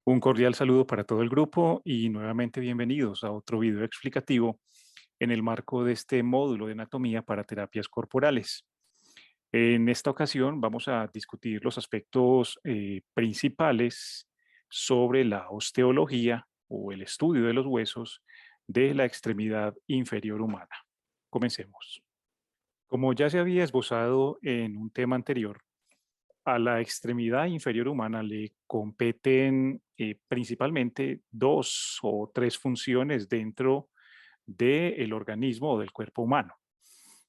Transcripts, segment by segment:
Un cordial saludo para todo el grupo y nuevamente bienvenidos a otro video explicativo en el marco de este módulo de anatomía para terapias corporales. En esta ocasión vamos a discutir los aspectos principales sobre la osteología o el estudio de los huesos de la extremidad inferior humana. Comencemos. Como ya se había esbozado en un tema anterior, a la extremidad inferior humana le competen principalmente dos o tres funciones dentro del organismo o del cuerpo humano.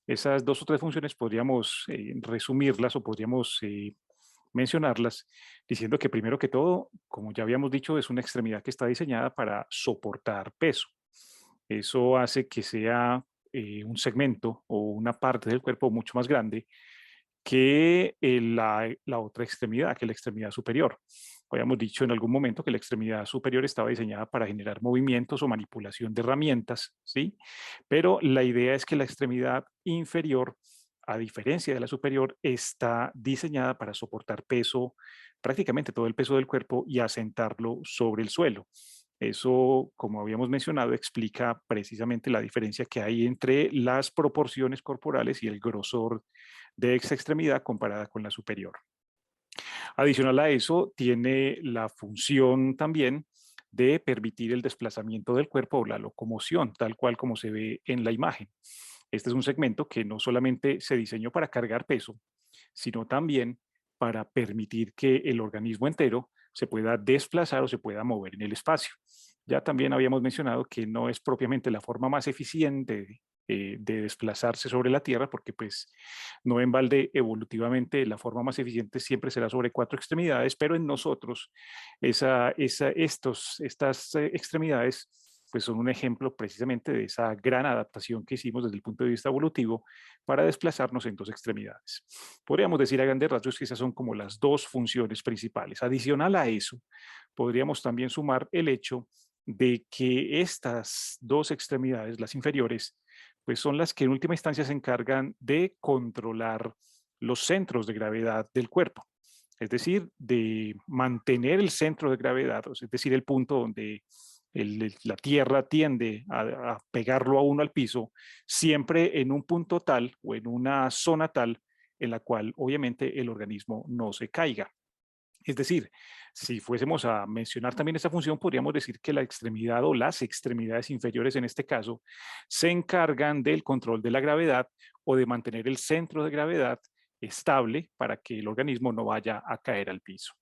Esas dos o tres funciones podríamos resumirlas o podríamos mencionarlas diciendo que primero que todo, como ya habíamos dicho, es una extremidad que está diseñada para soportar peso. Eso hace que sea un segmento o una parte del cuerpo mucho más grande que la otra extremidad, que la extremidad superior. Habíamos dicho en algún momento que la extremidad superior estaba diseñada para generar movimientos o manipulación de herramientas, ¿sí? Pero la idea es que la extremidad inferior, a diferencia de la superior, está diseñada para soportar peso, prácticamente todo el peso del cuerpo y asentarlo sobre el suelo. Eso, como habíamos mencionado, explica precisamente la diferencia que hay entre las proporciones corporales y el grosor de esta extremidad comparada con la superior. Adicional a eso, tiene la función también de permitir el desplazamiento del cuerpo o la locomoción, tal cual como se ve en la imagen. Este es un segmento que no solamente se diseñó para cargar peso, sino también para permitir que el organismo entero se pueda desplazar o se pueda mover en el espacio. Ya también habíamos mencionado que no es propiamente la forma más eficiente de desplazarse sobre la Tierra, porque pues no en balde evolutivamente la forma más eficiente siempre será sobre cuatro extremidades, pero en nosotros estas extremidades pues son un ejemplo precisamente de esa gran adaptación que hicimos desde el punto de vista evolutivo para desplazarnos en dos extremidades. Podríamos decir a grandes rasgos que esas son como las dos funciones principales. Adicional a eso, podríamos también sumar el hecho de que estas dos extremidades, las inferiores, pues son las que en última instancia se encargan de controlar los centros de gravedad del cuerpo. Es decir, de mantener el centro de gravedad, es decir, el punto donde la Tierra tiende a pegarlo a uno al piso, siempre en un punto tal o en una zona tal en la cual obviamente el organismo no se caiga. Es decir, si fuésemos a mencionar también esa función, podríamos decir que la extremidad o las extremidades inferiores en este caso se encargan del control de la gravedad o de mantener el centro de gravedad estable para que el organismo no vaya a caer al piso.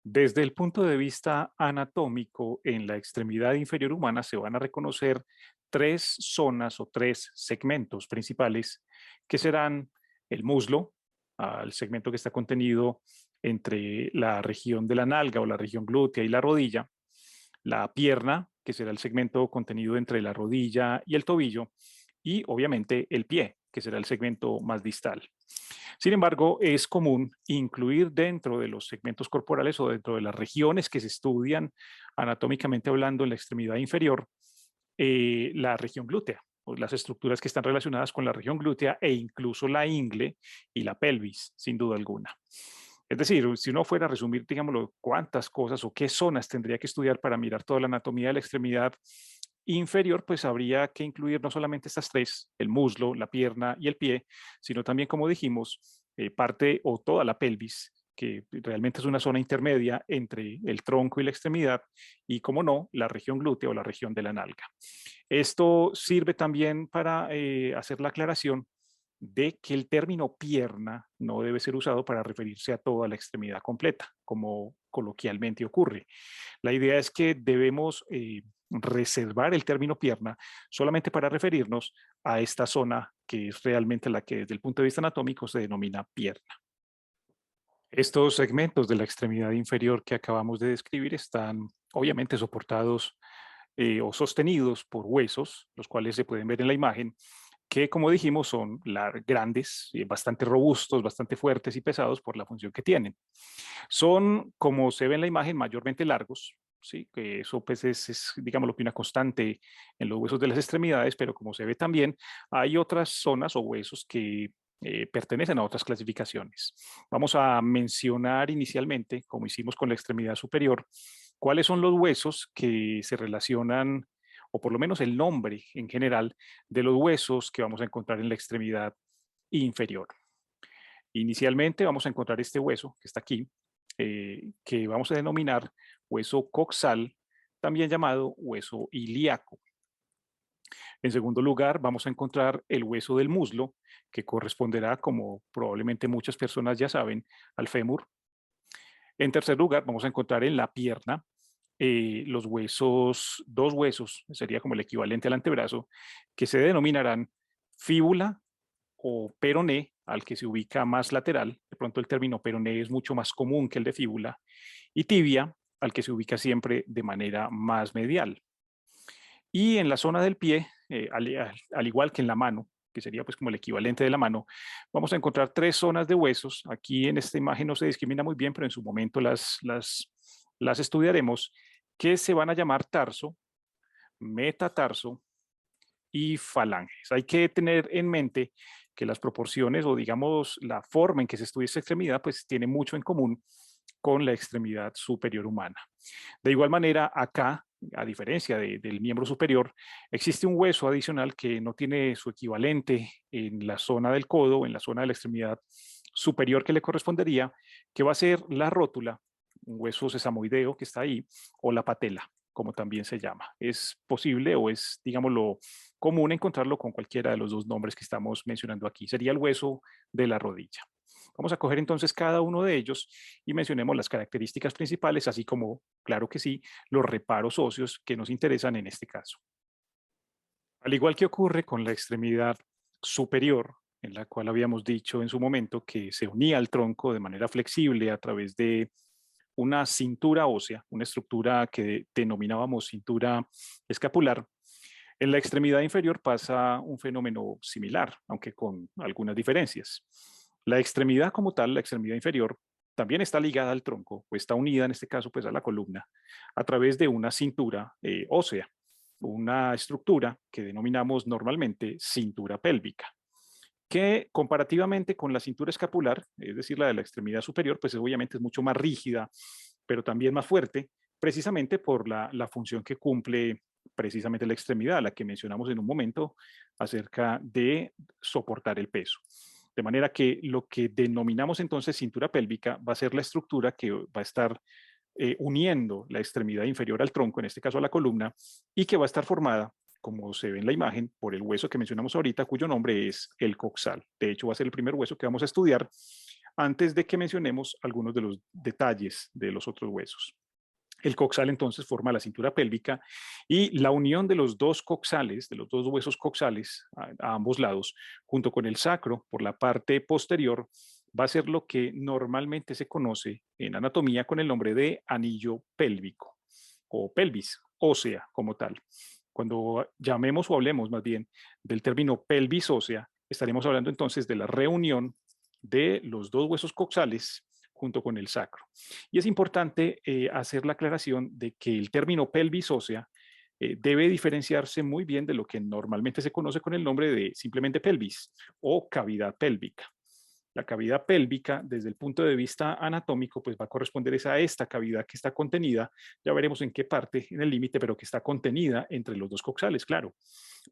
Desde el punto de vista anatómico, en la extremidad inferior humana se van a reconocer tres zonas o tres segmentos principales que serán el muslo, el segmento que está contenido entre la región de la nalga o la región glútea y la rodilla, la pierna, que será el segmento contenido entre la rodilla y el tobillo, y obviamente el pie, que será el segmento más distal. Sin embargo, es común incluir dentro de los segmentos corporales o dentro de las regiones que se estudian anatómicamente hablando en la extremidad inferior, la región glútea, o las estructuras que están relacionadas con la región glútea e incluso la ingle y la pelvis, sin duda alguna. Es decir, si uno fuera a resumir, digámoslo, cuántas cosas o qué zonas tendría que estudiar para mirar toda la anatomía de la extremidad inferior, pues habría que incluir no solamente estas tres, el muslo, la pierna y el pie, sino también, como dijimos, parte o toda la pelvis, que realmente es una zona intermedia entre el tronco y la extremidad, y, como no, la región glútea o la región de la nalga. Esto sirve también para hacer la aclaración de que el término pierna no debe ser usado para referirse a toda la extremidad completa, como coloquialmente ocurre. La idea es que debemos reservar el término pierna solamente para referirnos a esta zona que es realmente la que desde el punto de vista anatómico se denomina pierna. Estos segmentos de la extremidad inferior que acabamos de describir están obviamente soportados o sostenidos por huesos, los cuales se pueden ver en la imagen, que como dijimos son grandes, bastante robustos, bastante fuertes y pesados por la función que tienen. Son, como se ve en la imagen, mayormente largos, ¿sí? Que eso pues es, digamos, lo que una constante en los huesos de las extremidades, pero como se ve también, hay otras zonas o huesos que pertenecen a otras clasificaciones. Vamos a mencionar inicialmente, como hicimos con la extremidad superior, cuáles son los huesos que se relacionan, o por lo menos el nombre en general, de los huesos que vamos a encontrar en la extremidad inferior. Inicialmente vamos a encontrar este hueso que está aquí, que vamos a denominar hueso coxal, también llamado hueso ilíaco. En segundo lugar, vamos a encontrar el hueso del muslo, que corresponderá, como probablemente muchas personas ya saben, al fémur. En tercer lugar, vamos a encontrar en la pierna los huesos, dos huesos, sería como el equivalente al antebrazo, que se denominarán fíbula o peroné, al que se ubica más lateral. De pronto el término peroné es mucho más común que el de fíbula. Y tibia, al que se ubica siempre de manera más medial. Y en la zona del pie, al igual que en la mano, que sería pues como el equivalente de la mano, vamos a encontrar tres zonas de huesos. Aquí en esta imagen no se discrimina muy bien, pero en su momento las estudiaremos, que se van a llamar tarso, metatarso y falanges. Hay que tener en mente que las proporciones o digamos la forma en que se estudia esta extremidad pues tiene mucho en común con la extremidad superior humana. De igual manera, acá, a diferencia del miembro superior, existe un hueso adicional que no tiene su equivalente en la zona del codo, en la zona de la extremidad superior que le correspondería, que va a ser la rótula, un hueso sesamoideo que está ahí, o la patela, como también se llama. Es posible o es, digámoslo, común encontrarlo con cualquiera de los dos nombres que estamos mencionando aquí. Sería el hueso de la rodilla. Vamos a coger entonces cada uno de ellos y mencionemos las características principales, así como, claro que sí, los reparos óseos que nos interesan en este caso. Al igual que ocurre con la extremidad superior, en la cual habíamos dicho en su momento que se unía al tronco de manera flexible a través de una cintura ósea, una estructura que denominábamos cintura escapular, en la extremidad inferior pasa un fenómeno similar, aunque con algunas diferencias. La extremidad como tal, la extremidad inferior, también está ligada al tronco, o está unida en este caso pues a la columna, a través de una cintura ósea, una estructura que denominamos normalmente cintura pélvica, que comparativamente con la cintura escapular, es decir, la de la extremidad superior, pues obviamente es mucho más rígida, pero también más fuerte, precisamente por la función que cumple precisamente la extremidad, la que mencionamos en un momento acerca de soportar el peso. De manera que lo que denominamos entonces cintura pélvica va a ser la estructura que va a estar uniendo la extremidad inferior al tronco, en este caso a la columna, y que va a estar formada, como se ve en la imagen, por el hueso que mencionamos ahorita, cuyo nombre es el coxal. De hecho, va a ser el primer hueso que vamos a estudiar antes de que mencionemos algunos de los detalles de los otros huesos. El coxal entonces forma la cintura pélvica y la unión de los dos coxales, de los dos huesos coxales a ambos lados, junto con el sacro por la parte posterior, va a ser lo que normalmente se conoce en anatomía con el nombre de anillo pélvico o pelvis ósea como tal. Cuando llamemos o hablemos más bien del término pelvis ósea, estaremos hablando entonces de la reunión de los dos huesos coxales junto con el sacro. Y es importante hacer la aclaración de que el término pelvis ósea debe diferenciarse muy bien de lo que normalmente se conoce con el nombre de simplemente pelvis o cavidad pélvica. La cavidad pélvica, desde el punto de vista anatómico, pues va a corresponder a esta cavidad que está contenida, ya veremos en qué parte en el límite, pero que está contenida entre los dos coxales, claro.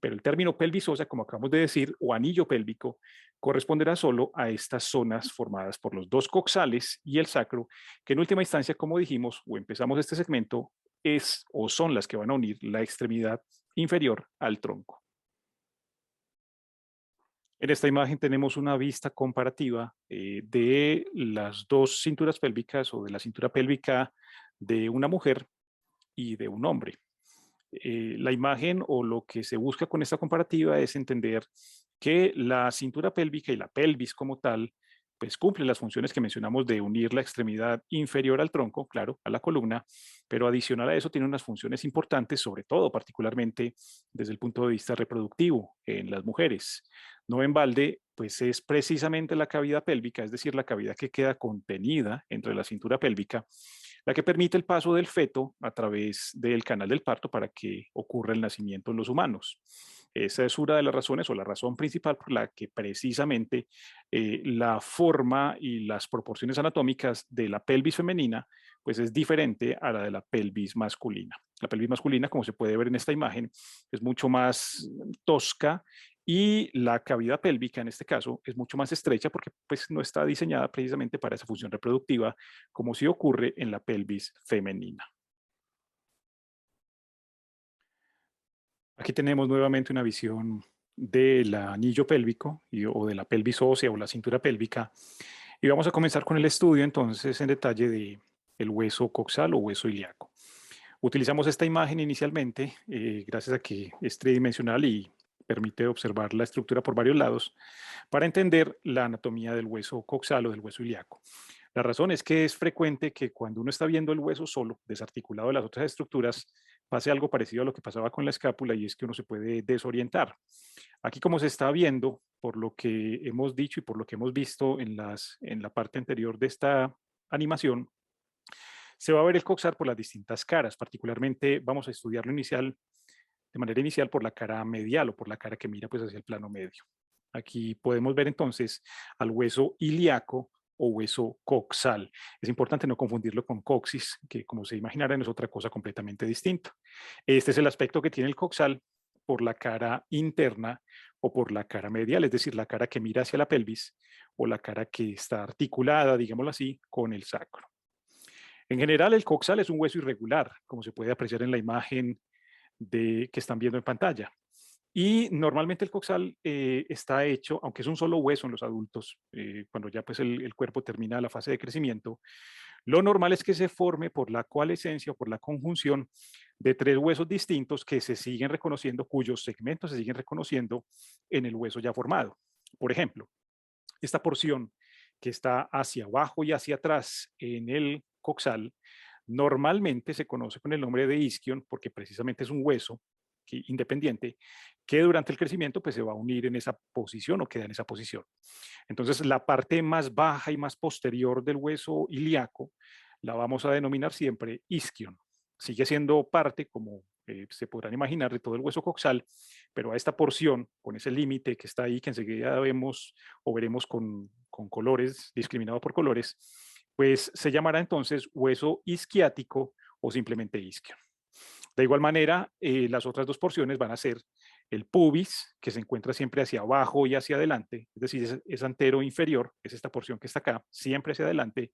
Pero el término pelvis ósea, como acabamos de decir, o anillo pélvico, corresponderá solo a estas zonas formadas por los dos coxales y el sacro, que en última instancia, como dijimos, o empezamos este segmento, es o son las que van a unir la extremidad inferior al tronco. En esta imagen tenemos una vista comparativa de las dos cinturas pélvicas o de la cintura pélvica de una mujer y de un hombre. La imagen o lo que se busca con esta comparativa es entender que la cintura pélvica y la pelvis como tal, pues cumple las funciones que mencionamos de unir la extremidad inferior al tronco, claro, a la columna, pero adicional a eso tiene unas funciones importantes, sobre todo particularmente desde el punto de vista reproductivo en las mujeres. No en balde, pues es precisamente la cavidad pélvica, es decir, la cavidad que queda contenida entre la cintura pélvica, la que permite el paso del feto a través del canal del parto para que ocurra el nacimiento en los humanos. Esa es una de las razones o la razón principal por la que precisamente la forma y las proporciones anatómicas de la pelvis femenina pues es diferente a la de la pelvis masculina. La pelvis masculina, como se puede ver en esta imagen, es mucho más tosca y la cavidad pélvica en este caso es mucho más estrecha porque pues no está diseñada precisamente para esa función reproductiva como sí ocurre en la pelvis femenina. Aquí tenemos nuevamente una visión del anillo pélvico o de la pelvis ósea o la cintura pélvica. Y vamos a comenzar con el estudio entonces en detalle de el hueso coxal o hueso ilíaco. Utilizamos esta imagen inicialmente gracias a que es tridimensional y permite observar la estructura por varios lados para entender la anatomía del hueso coxal o del hueso ilíaco. La razón es que es frecuente que cuando uno está viendo el hueso solo, desarticulado de las otras estructuras, pase algo parecido a lo que pasaba con la escápula y es que uno se puede desorientar. Aquí como se está viendo, por lo que hemos dicho y por lo que hemos visto en la parte anterior de esta animación, se va a ver el coxal por las distintas caras. Particularmente vamos a estudiarlo de manera inicial por la cara medial o por la cara que mira pues hacia el plano medio. Aquí podemos ver entonces al hueso ilíaco o hueso coxal. Es importante no confundirlo con coxis, que como se imaginarán es otra cosa completamente distinta. Este es el aspecto que tiene el coxal por la cara interna o por la cara medial, es decir, la cara que mira hacia la pelvis o la cara que está articulada, digámoslo así, con el sacro. En general, el coxal es un hueso irregular, como se puede apreciar en la imagen que están viendo en pantalla. Y normalmente el coxal está hecho, aunque es un solo hueso en los adultos, cuando ya pues el cuerpo termina la fase de crecimiento, lo normal es que se forme por la coalescencia o por la conjunción de tres huesos distintos que se siguen reconociendo, cuyos segmentos se siguen reconociendo en el hueso ya formado. Por ejemplo, esta porción que está hacia abajo y hacia atrás en el coxal, normalmente se conoce con el nombre de isquion porque precisamente es un hueso independiente que durante el crecimiento pues se va a unir en esa posición o queda en esa posición. Entonces la parte más baja y más posterior del hueso ilíaco la vamos a denominar siempre isquion. Sigue siendo parte, como se podrán imaginar, de todo el hueso coxal, pero a esta porción, con ese límite que está ahí, que enseguida vemos o veremos con colores, discriminado por colores, pues se llamará entonces hueso isquiático o simplemente isquion. De igual manera, las otras dos porciones van a ser el pubis, que se encuentra siempre hacia abajo y hacia adelante, es decir, es antero inferior, es esta porción que está acá, siempre hacia adelante,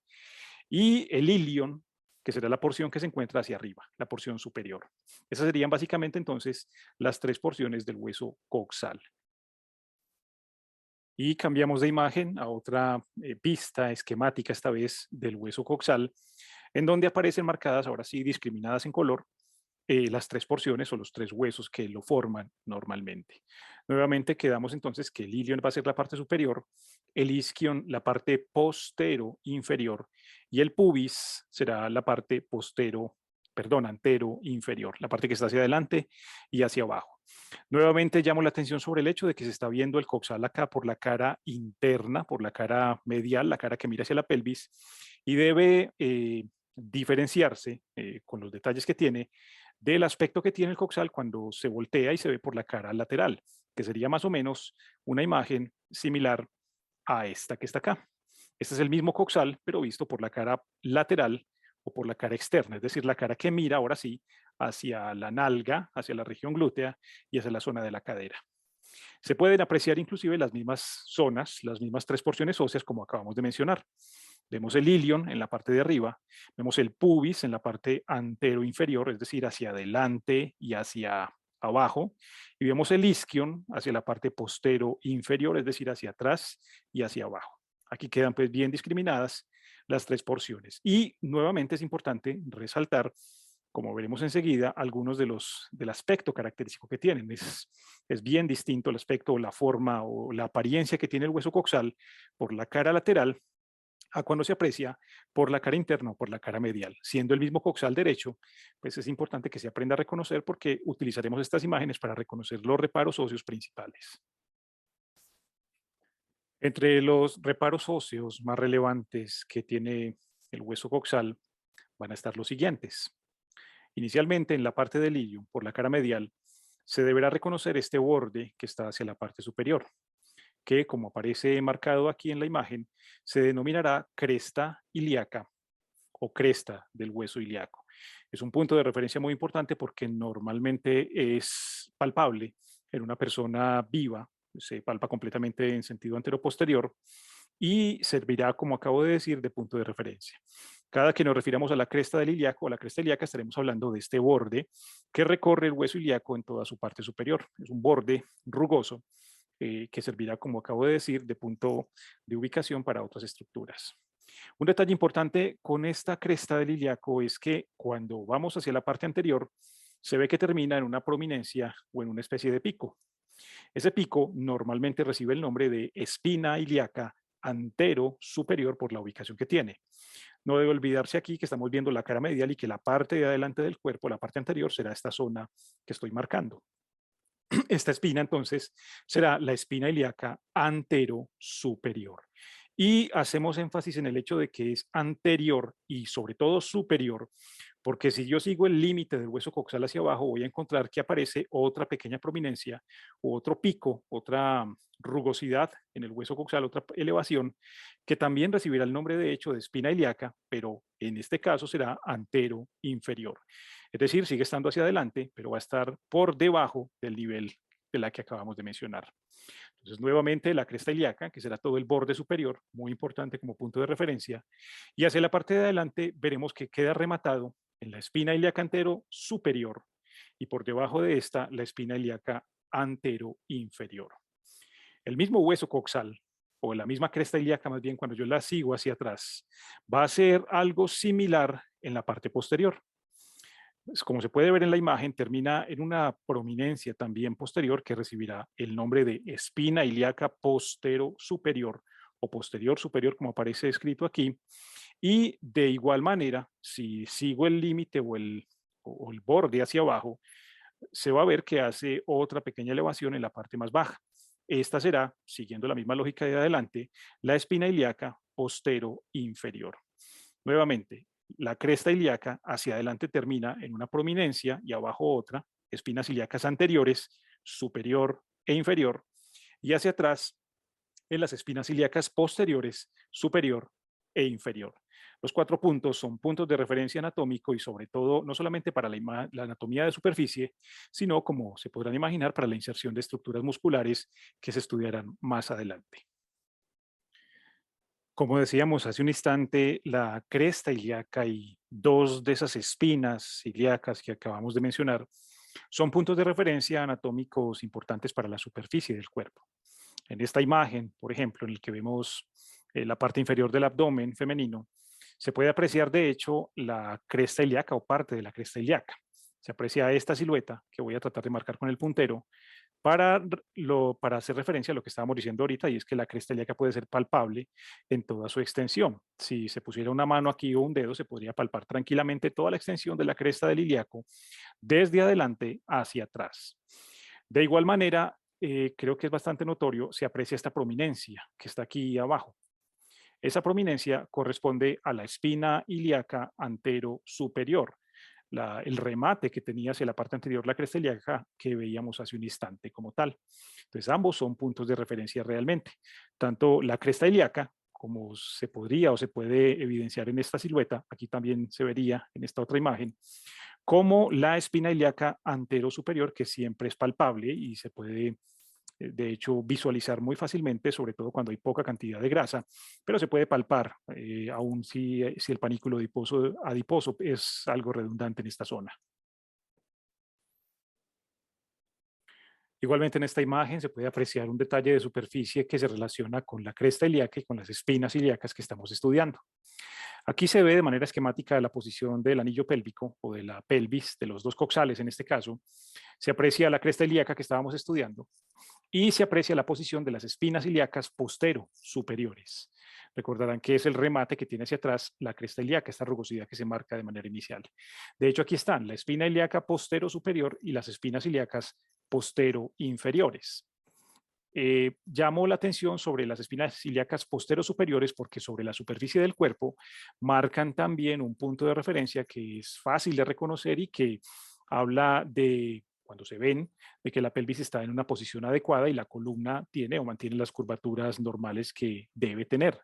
y el ilion, que será la porción que se encuentra hacia arriba, la porción superior. Esas serían básicamente entonces las tres porciones del hueso coxal. Y cambiamos de imagen a otra pista esquemática, esta vez del hueso coxal, en donde aparecen marcadas, ahora sí, discriminadas en color, las tres porciones o los tres huesos que lo forman normalmente. Nuevamente quedamos entonces que el ilion va a ser la parte superior, el isquion la parte postero inferior y el pubis será la parte antero inferior, la parte que está hacia adelante y hacia abajo. Nuevamente llamo la atención sobre el hecho de que se está viendo el coxal acá por la cara interna, por la cara medial, la cara que mira hacia la pelvis, y debe diferenciarse con los detalles que tiene del aspecto que tiene el coxal cuando se voltea y se ve por la cara lateral, que sería más o menos una imagen similar a esta que está acá. Este es el mismo coxal, pero visto por la cara lateral o por la cara externa, es decir, la cara que mira ahora sí hacia la nalga, hacia la región glútea y hacia la zona de la cadera. Se pueden apreciar inclusive las mismas zonas, las mismas tres porciones óseas como acabamos de mencionar. Vemos el ilion en la parte de arriba, vemos el pubis en la parte antero inferior, es decir, hacia adelante y hacia abajo, y vemos el isquion hacia la parte postero inferior, es decir, hacia atrás y hacia abajo. Aquí quedan pues bien discriminadas las tres porciones. Y nuevamente es importante resaltar, como veremos enseguida, algunos del aspecto característico que tienen. Es bien distinto el aspecto, la forma o la apariencia que tiene el hueso coxal por la cara lateral a cuando se aprecia por la cara interna o por la cara medial. Siendo el mismo coxal derecho, pues es importante que se aprenda a reconocer porque utilizaremos estas imágenes para reconocer los reparos óseos principales. Entre los reparos óseos más relevantes que tiene el hueso coxal van a estar los siguientes. Inicialmente, en la parte del ilium, por la cara medial, se deberá reconocer este borde que está hacia la parte superior, que como aparece marcado aquí en la imagen, se denominará cresta ilíaca o cresta del hueso ilíaco. Es un punto de referencia muy importante porque normalmente es palpable en una persona viva, se palpa completamente en sentido anteroposterior y servirá, como acabo de decir, de punto de referencia. Cada que nos refiramos a la cresta del ilíaco o la cresta ilíaca, estaremos hablando de este borde que recorre el hueso ilíaco en toda su parte superior. Es un borde rugoso que servirá, como acabo de decir, de punto de ubicación para otras estructuras. Un detalle importante con esta cresta del ilíaco es que cuando vamos hacia la parte anterior, se ve que termina en una prominencia o en una especie de pico. Ese pico normalmente recibe el nombre de espina ilíaca antero superior por la ubicación que tiene. No debe olvidarse aquí que estamos viendo la cara medial y que la parte de adelante del cuerpo, la parte anterior, será esta zona que estoy marcando. Esta espina entonces será la espina ilíaca antero superior. Y hacemos énfasis en el hecho de que es anterior y sobre todo superior, porque si yo sigo el límite del hueso coxal hacia abajo, voy a encontrar que aparece otra pequeña prominencia, o otro pico, otra rugosidad en el hueso coxal, otra elevación, que también recibirá el nombre de hecho de espina ilíaca, pero en este caso será antero inferior. Es decir, sigue estando hacia adelante, pero va a estar por debajo del nivel de la que acabamos de mencionar. Entonces, nuevamente la cresta ilíaca, que será todo el borde superior, muy importante como punto de referencia, y hacia la parte de adelante veremos que queda rematado en la espina ilíaca antero superior y por debajo de esta la espina ilíaca antero inferior. El mismo hueso coxal o la misma cresta ilíaca, más bien cuando yo la sigo hacia atrás, va a ser algo similar en la parte posterior. Como se puede ver en la imagen, termina en una prominencia también posterior que recibirá el nombre de espina ilíaca postero superior o posterior superior, como aparece escrito aquí. Y de igual manera, si sigo el límite o el borde hacia abajo, se va a ver que hace otra pequeña elevación en la parte más baja. Esta será, siguiendo la misma lógica de adelante, la espina ilíaca postero inferior. Nuevamente, la cresta ilíaca hacia adelante termina en una prominencia y abajo otra, espinas ilíacas anteriores, superior e inferior, y hacia atrás en las espinas ilíacas posteriores, superior e inferior. Los 4 puntos son puntos de referencia anatómico y sobre todo no solamente para la anatomía de superficie, sino como se podrán imaginar para la inserción de estructuras musculares que se estudiarán más adelante. Como decíamos hace un instante, la cresta ilíaca y 2 de esas espinas ilíacas que acabamos de mencionar son puntos de referencia anatómicos importantes para la superficie del cuerpo. En esta imagen, por ejemplo, en el que vemos la parte inferior del abdomen femenino, se puede apreciar de hecho la cresta ilíaca o parte de la cresta ilíaca. Se aprecia esta silueta que voy a tratar de marcar con el puntero para hacer referencia a lo que estábamos diciendo ahorita, y es que la cresta ilíaca puede ser palpable en toda su extensión. Si se pusiera una mano aquí o un dedo, se podría palpar tranquilamente toda la extensión de la cresta del ilíaco, desde adelante hacia atrás. De igual manera, creo que es bastante notorio, se aprecia esta prominencia que está aquí abajo. Esa prominencia corresponde a la espina ilíaca antero superior, el remate que tenía hacia la parte anterior la cresta ilíaca que veíamos hace un instante como tal. Entonces ambos son puntos de referencia realmente. Tanto la cresta ilíaca, como se podría o se puede evidenciar en esta silueta, aquí también se vería en esta otra imagen, como la espina ilíaca antero superior, que siempre es palpable y se puede de hecho visualizar muy fácilmente, sobre todo cuando hay poca cantidad de grasa, pero se puede palpar, aún si el panículo adiposo es algo redundante en esta zona. Igualmente en esta imagen se puede apreciar un detalle de superficie que se relaciona con la cresta ilíaca y con las espinas ilíacas que estamos estudiando. Aquí se ve de manera esquemática la posición del anillo pélvico o de la pelvis, de los dos coxales en este caso. Se aprecia la cresta ilíaca que estábamos estudiando y se aprecia la posición de las espinas ilíacas postero superiores. Recordarán que es el remate que tiene hacia atrás la cresta ilíaca, esta rugosidad que se marca de manera inicial. De hecho, aquí están la espina ilíaca postero superior y las espinas ilíacas postero inferiores. Llamo la atención sobre las espinas ilíacas postero superiores porque sobre la superficie del cuerpo marcan también un punto de referencia que es fácil de reconocer y que habla de cuando se ven de que la pelvis está en una posición adecuada y la columna tiene o mantiene las curvaturas normales que debe tener.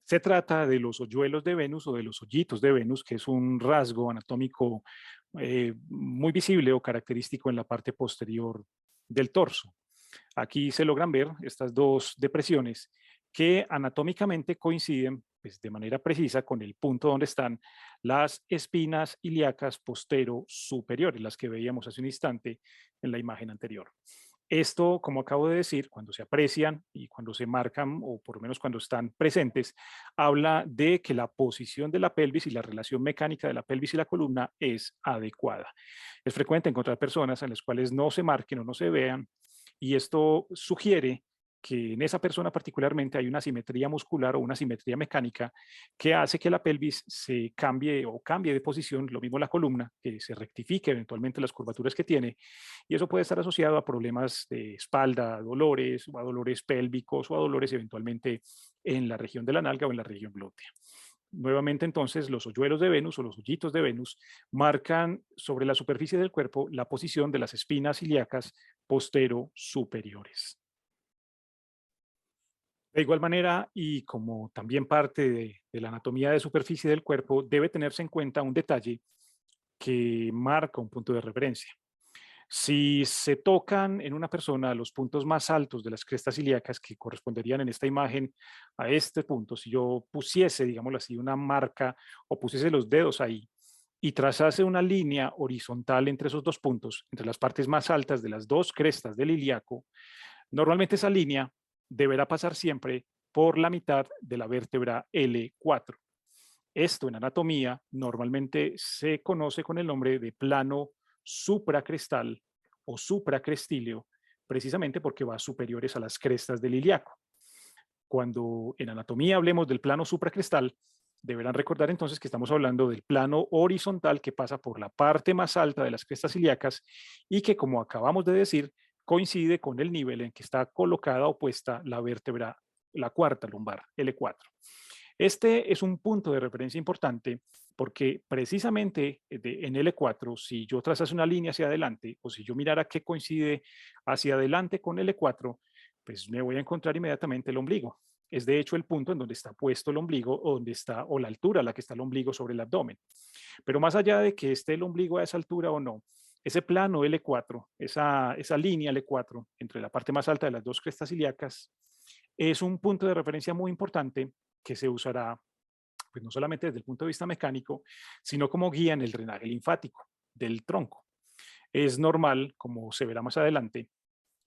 Se trata de los hoyuelos de Venus o de los hoyitos de Venus, que es un rasgo anatómico muy visible o característico en la parte posterior del torso. Aquí se logran ver estas dos depresiones que anatómicamente coinciden pues, de manera precisa con el punto donde están las espinas ilíacas postero-superiores, las que veíamos hace un instante en la imagen anterior. Esto, como acabo de decir, cuando se aprecian y cuando se marcan, o por lo menos cuando están presentes, habla de que la posición de la pelvis y la relación mecánica de la pelvis y la columna es adecuada. Es frecuente encontrar personas en las cuales no se marquen o no se vean, y esto sugiere que en esa persona particularmente hay una simetría muscular o una simetría mecánica que hace que la pelvis se cambie o cambie de posición, lo mismo la columna, que se rectifique eventualmente las curvaturas que tiene, y eso puede estar asociado a problemas de espalda, a dolores o a dolores pélvicos o a dolores eventualmente en la región de la nalga o en la región glútea. Nuevamente entonces los hoyuelos de Venus o los hoyitos de Venus marcan sobre la superficie del cuerpo la posición de las espinas ilíacas postero-superiores. De igual manera, y como también parte de la anatomía de superficie del cuerpo, debe tenerse en cuenta un detalle que marca un punto de referencia. Si se tocan en una persona los puntos más altos de las crestas ilíacas que corresponderían en esta imagen a este punto, si yo pusiese, digámoslo así, una marca o pusiese los dedos ahí y trazase una línea horizontal entre esos dos puntos, entre las partes más altas de las dos crestas del ilíaco, normalmente esa línea deberá pasar siempre por la mitad de la vértebra L4. Esto en anatomía normalmente se conoce con el nombre de plano supracrestal o supracrestilio, precisamente porque va superiores a las crestas del ilíaco. Cuando en anatomía hablemos del plano supracrestal, deberán recordar entonces que estamos hablando del plano horizontal que pasa por la parte más alta de las crestas ilíacas y que, como acabamos de decir, coincide con el nivel en que está colocada o puesta la vértebra, la cuarta lumbar, L4. Este es un punto de referencia importante porque precisamente en L4, si yo trazase una línea hacia adelante o si yo mirara qué coincide hacia adelante con L4, pues me voy a encontrar inmediatamente el ombligo. Es de hecho el punto en donde está puesto el ombligo o donde está, o la altura a la que está el ombligo sobre el abdomen. Pero más allá de que esté el ombligo a esa altura o no, ese plano L4, esa línea L4 entre la parte más alta de las dos crestas ilíacas, es un punto de referencia muy importante que se usará pues, no solamente desde el punto de vista mecánico, sino como guía en el drenaje linfático del tronco. Es normal, como se verá más adelante,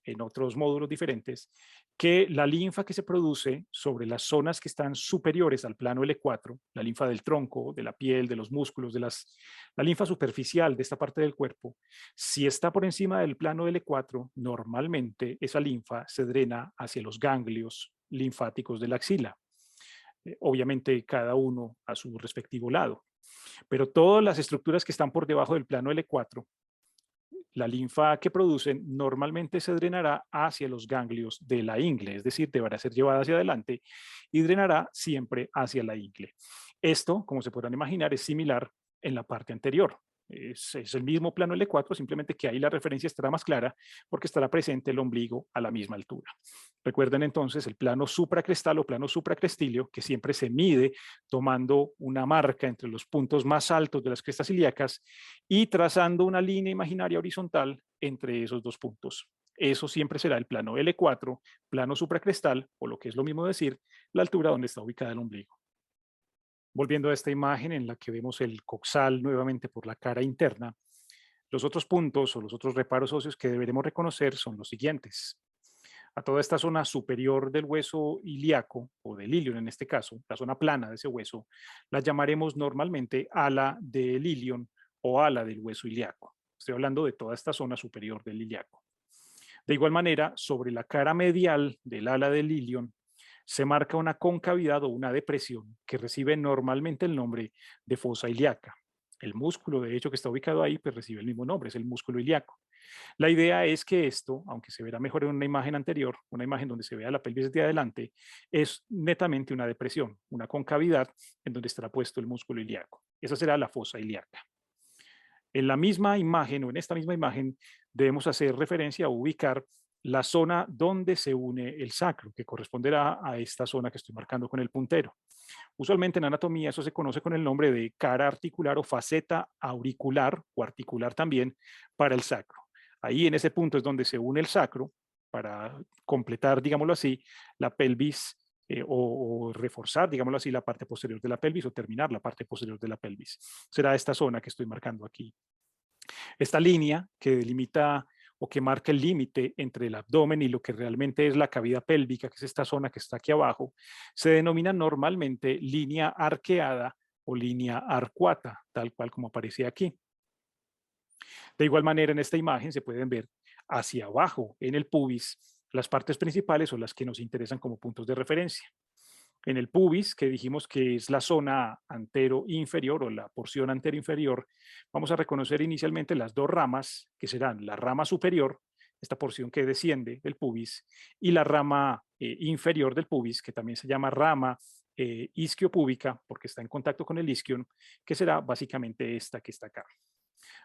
en otros módulos diferentes, que la linfa que se produce sobre las zonas que están superiores al plano L4, la linfa del tronco, de la piel, de los músculos, la linfa superficial de esta parte del cuerpo, si está por encima del plano L4, normalmente esa linfa se drena hacia los ganglios linfáticos de la axila. Obviamente cada uno a su respectivo lado, pero todas las estructuras que están por debajo del plano L4, la linfa que producen normalmente se drenará hacia los ganglios de la ingle, es decir, deberá ser llevada hacia adelante y drenará siempre hacia la ingle. Esto, como se podrán imaginar, es similar en la parte anterior. Es el mismo plano L4, simplemente que ahí la referencia estará más clara porque estará presente el ombligo a la misma altura. Recuerden entonces el plano supracrestal o plano supracrestilio, que siempre se mide tomando una marca entre los puntos más altos de las crestas ilíacas y trazando una línea imaginaria horizontal entre esos dos puntos. Eso siempre será el plano L4, plano supracrestal, o lo que es lo mismo decir, la altura donde está ubicada el ombligo. Volviendo a esta imagen en la que vemos el coxal nuevamente por la cara interna, los otros puntos o los otros reparos óseos que deberemos reconocer son los siguientes. A toda esta zona superior del hueso ilíaco, o del ilion en este caso, la zona plana de ese hueso, la llamaremos normalmente ala del ilion o ala del hueso ilíaco. Estoy hablando de toda esta zona superior del ilíaco. De igual manera, sobre la cara medial del ala del ilion se marca una concavidad o una depresión que recibe normalmente el nombre de fosa ilíaca. El músculo, de hecho, que está ubicado ahí, pues recibe el mismo nombre, es el músculo ilíaco. La idea es que esto, aunque se verá mejor en una imagen anterior, una imagen donde se vea la pelvis de adelante, es netamente una depresión, una concavidad en donde estará puesto el músculo ilíaco. Esa será la fosa ilíaca. En la misma imagen o en esta misma imagen debemos hacer referencia a ubicar la zona donde se une el sacro, que corresponderá a esta zona que estoy marcando con el puntero. Usualmente en anatomía eso se conoce con el nombre de cara articular o faceta auricular o articular también para el sacro. Ahí en ese punto es donde se une el sacro para completar, digámoslo así, la pelvis o reforzar, digámoslo así, la parte posterior de la pelvis o terminar la parte posterior de la pelvis. Será esta zona que estoy marcando aquí. Esta línea que delimita o que marca el límite entre el abdomen y lo que realmente es la cavidad pélvica, que es esta zona que está aquí abajo, se denomina normalmente línea arqueada o línea arcuata, tal cual como aparece aquí. De igual manera, en esta imagen se pueden ver hacia abajo en el pubis las partes principales o las que nos interesan como puntos de referencia. En el pubis, que dijimos que es la zona antero-inferior o la porción antero-inferior, vamos a reconocer inicialmente las dos ramas, que serán la rama superior, esta porción que desciende del pubis, y la rama inferior del pubis, que también se llama rama isquiopúbica, porque está en contacto con el isquion, que será básicamente esta que está acá.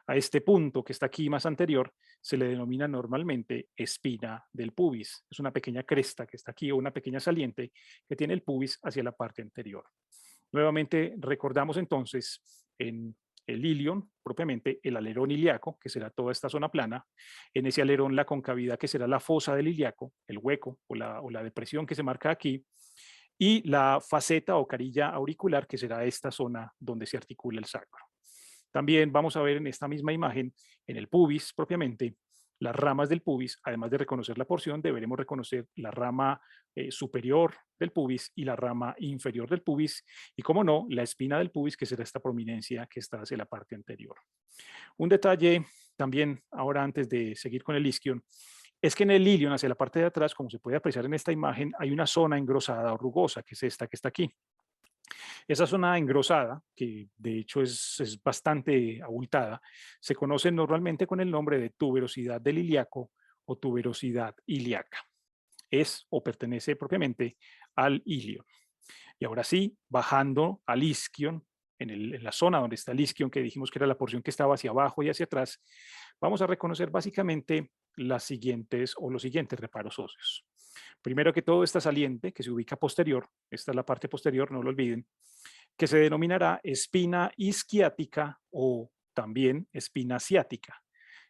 A este punto que está aquí más anterior se le denomina normalmente espina del pubis. Es una pequeña cresta que está aquí o una pequeña saliente que tiene el pubis hacia la parte anterior. Nuevamente recordamos entonces en el ilion, propiamente el alerón ilíaco, que será toda esta zona plana, en ese alerón la concavidad que será la fosa del ilíaco, el hueco o la depresión que se marca aquí, y la faceta o carilla auricular, que será esta zona donde se articula el sacro. También vamos a ver en esta misma imagen, en el pubis propiamente, las ramas del pubis. Además de reconocer la porción, deberemos reconocer la rama superior del pubis y la rama inferior del pubis, y como no, la espina del pubis, que será esta prominencia que está hacia la parte anterior. Un detalle también, ahora antes de seguir con el isquion, es que en el ilion, hacia la parte de atrás, como se puede apreciar en esta imagen, hay una zona engrosada o rugosa, que es esta que está aquí. Esa zona engrosada, que de hecho es bastante abultada, se conoce normalmente con el nombre de tuberosidad del ilíaco o tuberosidad ilíaca. Es o pertenece propiamente al ilion. Y ahora sí, bajando al isquion, en la zona donde está el isquion, que dijimos que era la porción que estaba hacia abajo y hacia atrás, vamos a reconocer básicamente las siguientes o los siguientes reparos óseos. Primero que todo, esta saliente que se ubica posterior, esta es la parte posterior, no lo olviden, que se denominará espina isquiática o también espina ciática.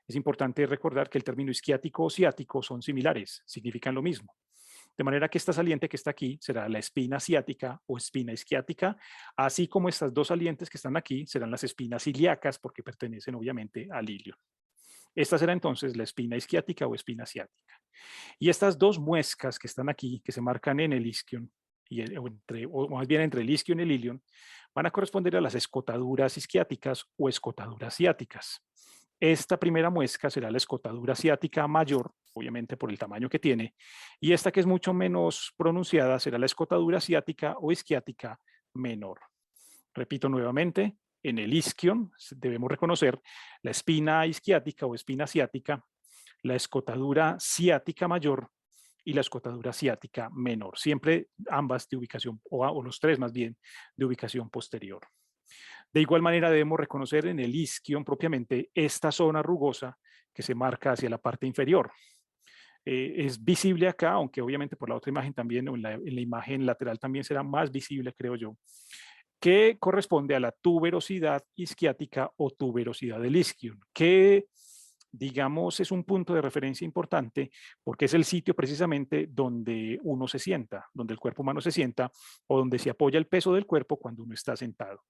Es importante recordar que el término isquiático o ciático son similares, significan lo mismo. De manera que esta saliente que está aquí será la espina ciática o espina isquiática, así como estas dos salientes que están aquí serán las espinas ilíacas porque pertenecen obviamente al ilio. Esta será entonces la espina isquiática o espina ciática. Y estas dos muescas que están aquí, que se marcan en el isquion, o más bien entre el isquion y el ilion, van a corresponder a las escotaduras isquiáticas o escotaduras ciáticas. Esta primera muesca será la escotadura ciática mayor, obviamente por el tamaño que tiene, y esta que es mucho menos pronunciada será la escotadura ciática o isquiática menor. Repito nuevamente, en el isquion debemos reconocer la espina isquiática o espina ciática, la escotadura ciática mayor y la escotadura ciática menor, siempre ambas de ubicación, o los tres más bien, de ubicación posterior. De igual manera debemos reconocer en el isquion propiamente esta zona rugosa que se marca hacia la parte inferior. Es visible acá, aunque obviamente por la otra imagen también, o en la imagen lateral también será más visible, creo yo, que corresponde a la tuberosidad isquiática o tuberosidad del isquion, que digamos es un punto de referencia importante porque es el sitio precisamente donde uno se sienta, donde el cuerpo humano se sienta o donde se apoya el peso del cuerpo cuando uno está sentado.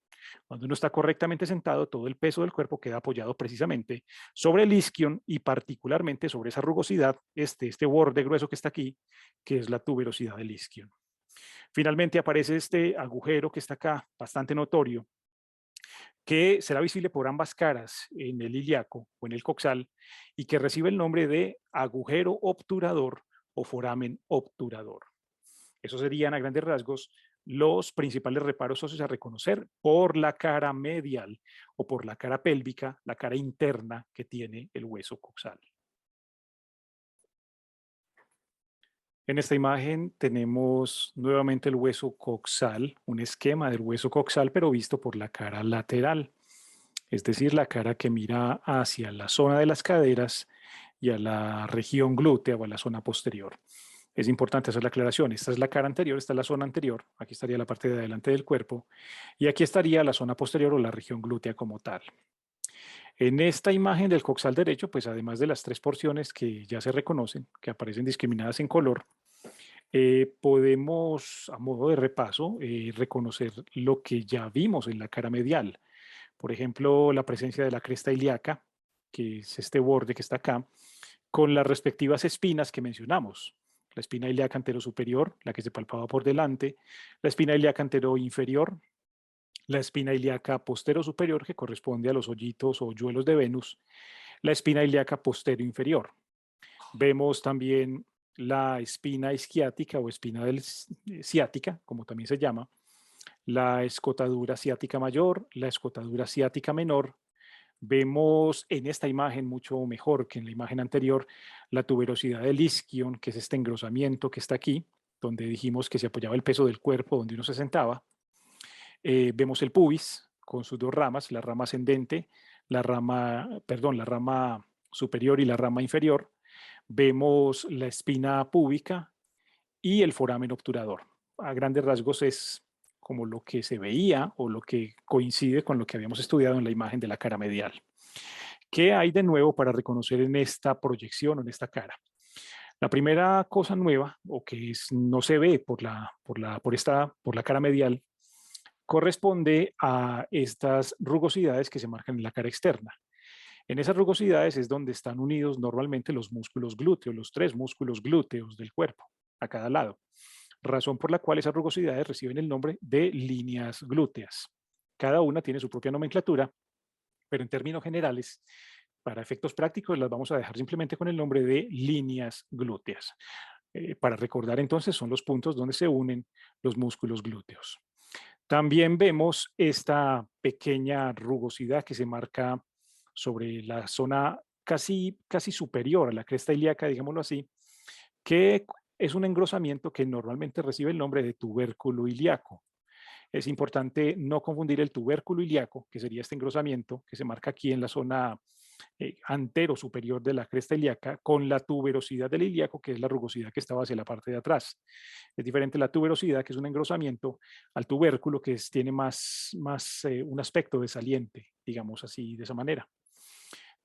Cuando uno está correctamente sentado, todo el peso del cuerpo queda apoyado precisamente sobre el isquion y particularmente sobre esa rugosidad, este borde grueso que está aquí, que es la tuberosidad del isquion. Finalmente aparece este agujero que está acá, bastante notorio, que será visible por ambas caras en el ilíaco o en el coxal y que recibe el nombre de agujero obturador o foramen obturador. Esos serían a grandes rasgos los principales reparos óseos a reconocer por la cara medial o por la cara pélvica, la cara interna que tiene el hueso coxal. En esta imagen tenemos nuevamente el hueso coxal, un esquema del hueso coxal, pero visto por la cara lateral. es decir, la cara que mira hacia la zona de las caderas y a la región glútea o a la zona posterior. Es importante hacer la aclaración. Esta es la cara anterior, esta es la zona anterior. Aquí estaría la parte de adelante del cuerpo. Y aquí estaría la zona posterior o la región glútea como tal. En esta imagen del coxal derecho, pues además de las tres porciones que ya se reconocen, que aparecen discriminadas en color, podemos, a modo de repaso, reconocer lo que ya vimos en la cara medial. Por ejemplo, la presencia de la cresta ilíaca, que es este borde que está acá, con las respectivas espinas que mencionamos. La espina ilíaca anterosuperior, la que se palpaba por delante, la espina ilíaca anteroinferior, la espina ilíaca posterosuperior, que corresponde a los hoyitos o hoyuelos de Venus, la espina ilíaca posteroinferior. Vemos también la espina isquiática o espina ciática, como también se llama, la escotadura ciática mayor, la escotadura ciática menor. Vemos en esta imagen mucho mejor que en la imagen anterior la tuberosidad del isquion, que es este engrosamiento que está aquí, donde dijimos que se apoyaba el peso del cuerpo donde uno se sentaba. Vemos el pubis con sus dos ramas, la rama ascendente, la rama superior y la rama inferior. Vemos la espina púbica y el foramen obturador. A grandes rasgos es como lo que se veía o lo que coincide con lo que habíamos estudiado en la imagen de la cara medial. ¿Qué hay de nuevo para reconocer en esta proyección o en esta cara? La primera cosa nueva o que no se ve por la cara medial corresponde a estas rugosidades que se marcan en la cara externa. En esas rugosidades es donde están unidos normalmente los músculos glúteos, los tres músculos glúteos del cuerpo, a cada lado, razón por la cual esas rugosidades reciben el nombre de líneas glúteas. Cada una tiene su propia nomenclatura, pero en términos generales, para efectos prácticos, las vamos a dejar simplemente con el nombre de líneas glúteas. Para recordar entonces, son los puntos donde se unen los músculos glúteos. También vemos esta pequeña rugosidad que se marca sobre la zona casi superior a la cresta ilíaca, digámoslo así, que es un engrosamiento que normalmente recibe el nombre de tubérculo ilíaco. Es importante no confundir el tubérculo ilíaco, que sería este engrosamiento que se marca aquí en la zona antero superior de la cresta ilíaca, con la tuberosidad del ilíaco, que es la rugosidad que estaba hacia la parte de atrás. Es diferente la tuberosidad, que es un engrosamiento, al tubérculo, que tiene más un aspecto de saliente, digamos así, de esa manera.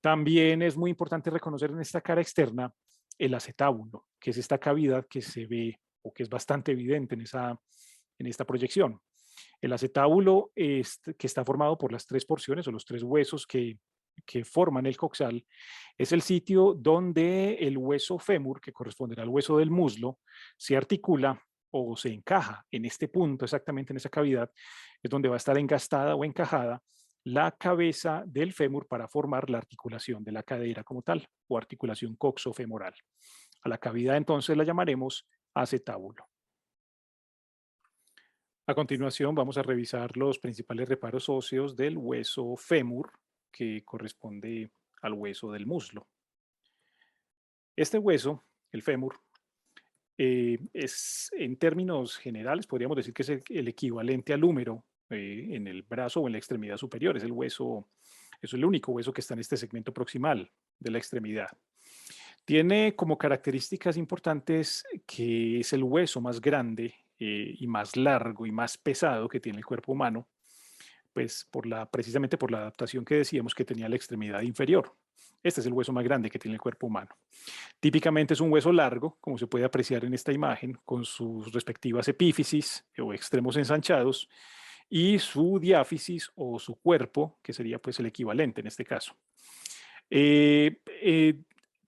También es muy importante reconocer en esta cara externa el acetábulo, que es esta cavidad que se ve o que es bastante evidente en esta proyección. El acetábulo que está formado por las tres porciones o los tres huesos que forman el coxal, es el sitio donde el hueso fémur, que corresponderá al hueso del muslo, se articula o se encaja en este punto, exactamente en esa cavidad, es donde va a estar engastada o encajada la cabeza del fémur para formar la articulación de la cadera como tal, o articulación coxofemoral. A la cavidad entonces la llamaremos acetábulo. A continuación vamos a revisar los principales reparos óseos del hueso fémur, que corresponde al hueso del muslo. Este hueso, el fémur, es en términos generales, podríamos decir que es el equivalente al húmero en el brazo o en la extremidad superior. Es el hueso, es el único hueso que está en este segmento proximal de la extremidad. Tiene como características importantes que es el hueso más grande y más largo y más pesado que tiene el cuerpo humano, pues precisamente por la adaptación que decíamos que tenía la extremidad inferior. Este es el hueso más grande que tiene el cuerpo humano. Típicamente es un hueso largo, como se puede apreciar en esta imagen, con sus respectivas epífisis o extremos ensanchados y su diáfisis o su cuerpo, que sería pues el equivalente en este caso.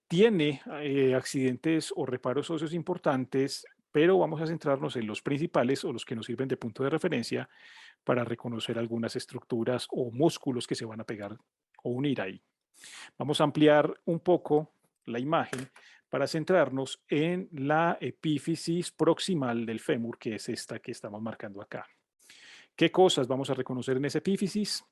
Tiene accidentes o reparos óseos importantes, pero vamos a centrarnos en los principales o los que nos sirven de punto de referencia para reconocer algunas estructuras o músculos que se van a pegar o unir ahí. Vamos a ampliar un poco la imagen para centrarnos en la epífisis proximal del fémur, que es esta que estamos marcando acá. ¿Qué cosas vamos a reconocer en esa epífisis?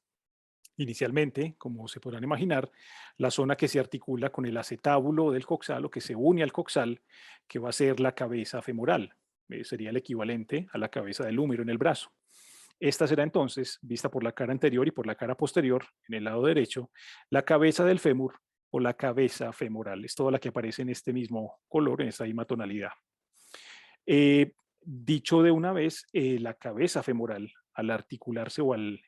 Inicialmente, como se podrán imaginar, la zona que se articula con el acetábulo del coxal o que se une al coxal, que va a ser la cabeza femoral, sería el equivalente a la cabeza del húmero en el brazo. Esta será entonces, vista por la cara anterior y por la cara posterior, en el lado derecho, la cabeza del fémur o la cabeza femoral. Es toda la que aparece en este mismo color, en esta misma tonalidad. Dicho de una vez, la cabeza femoral, al articularse o al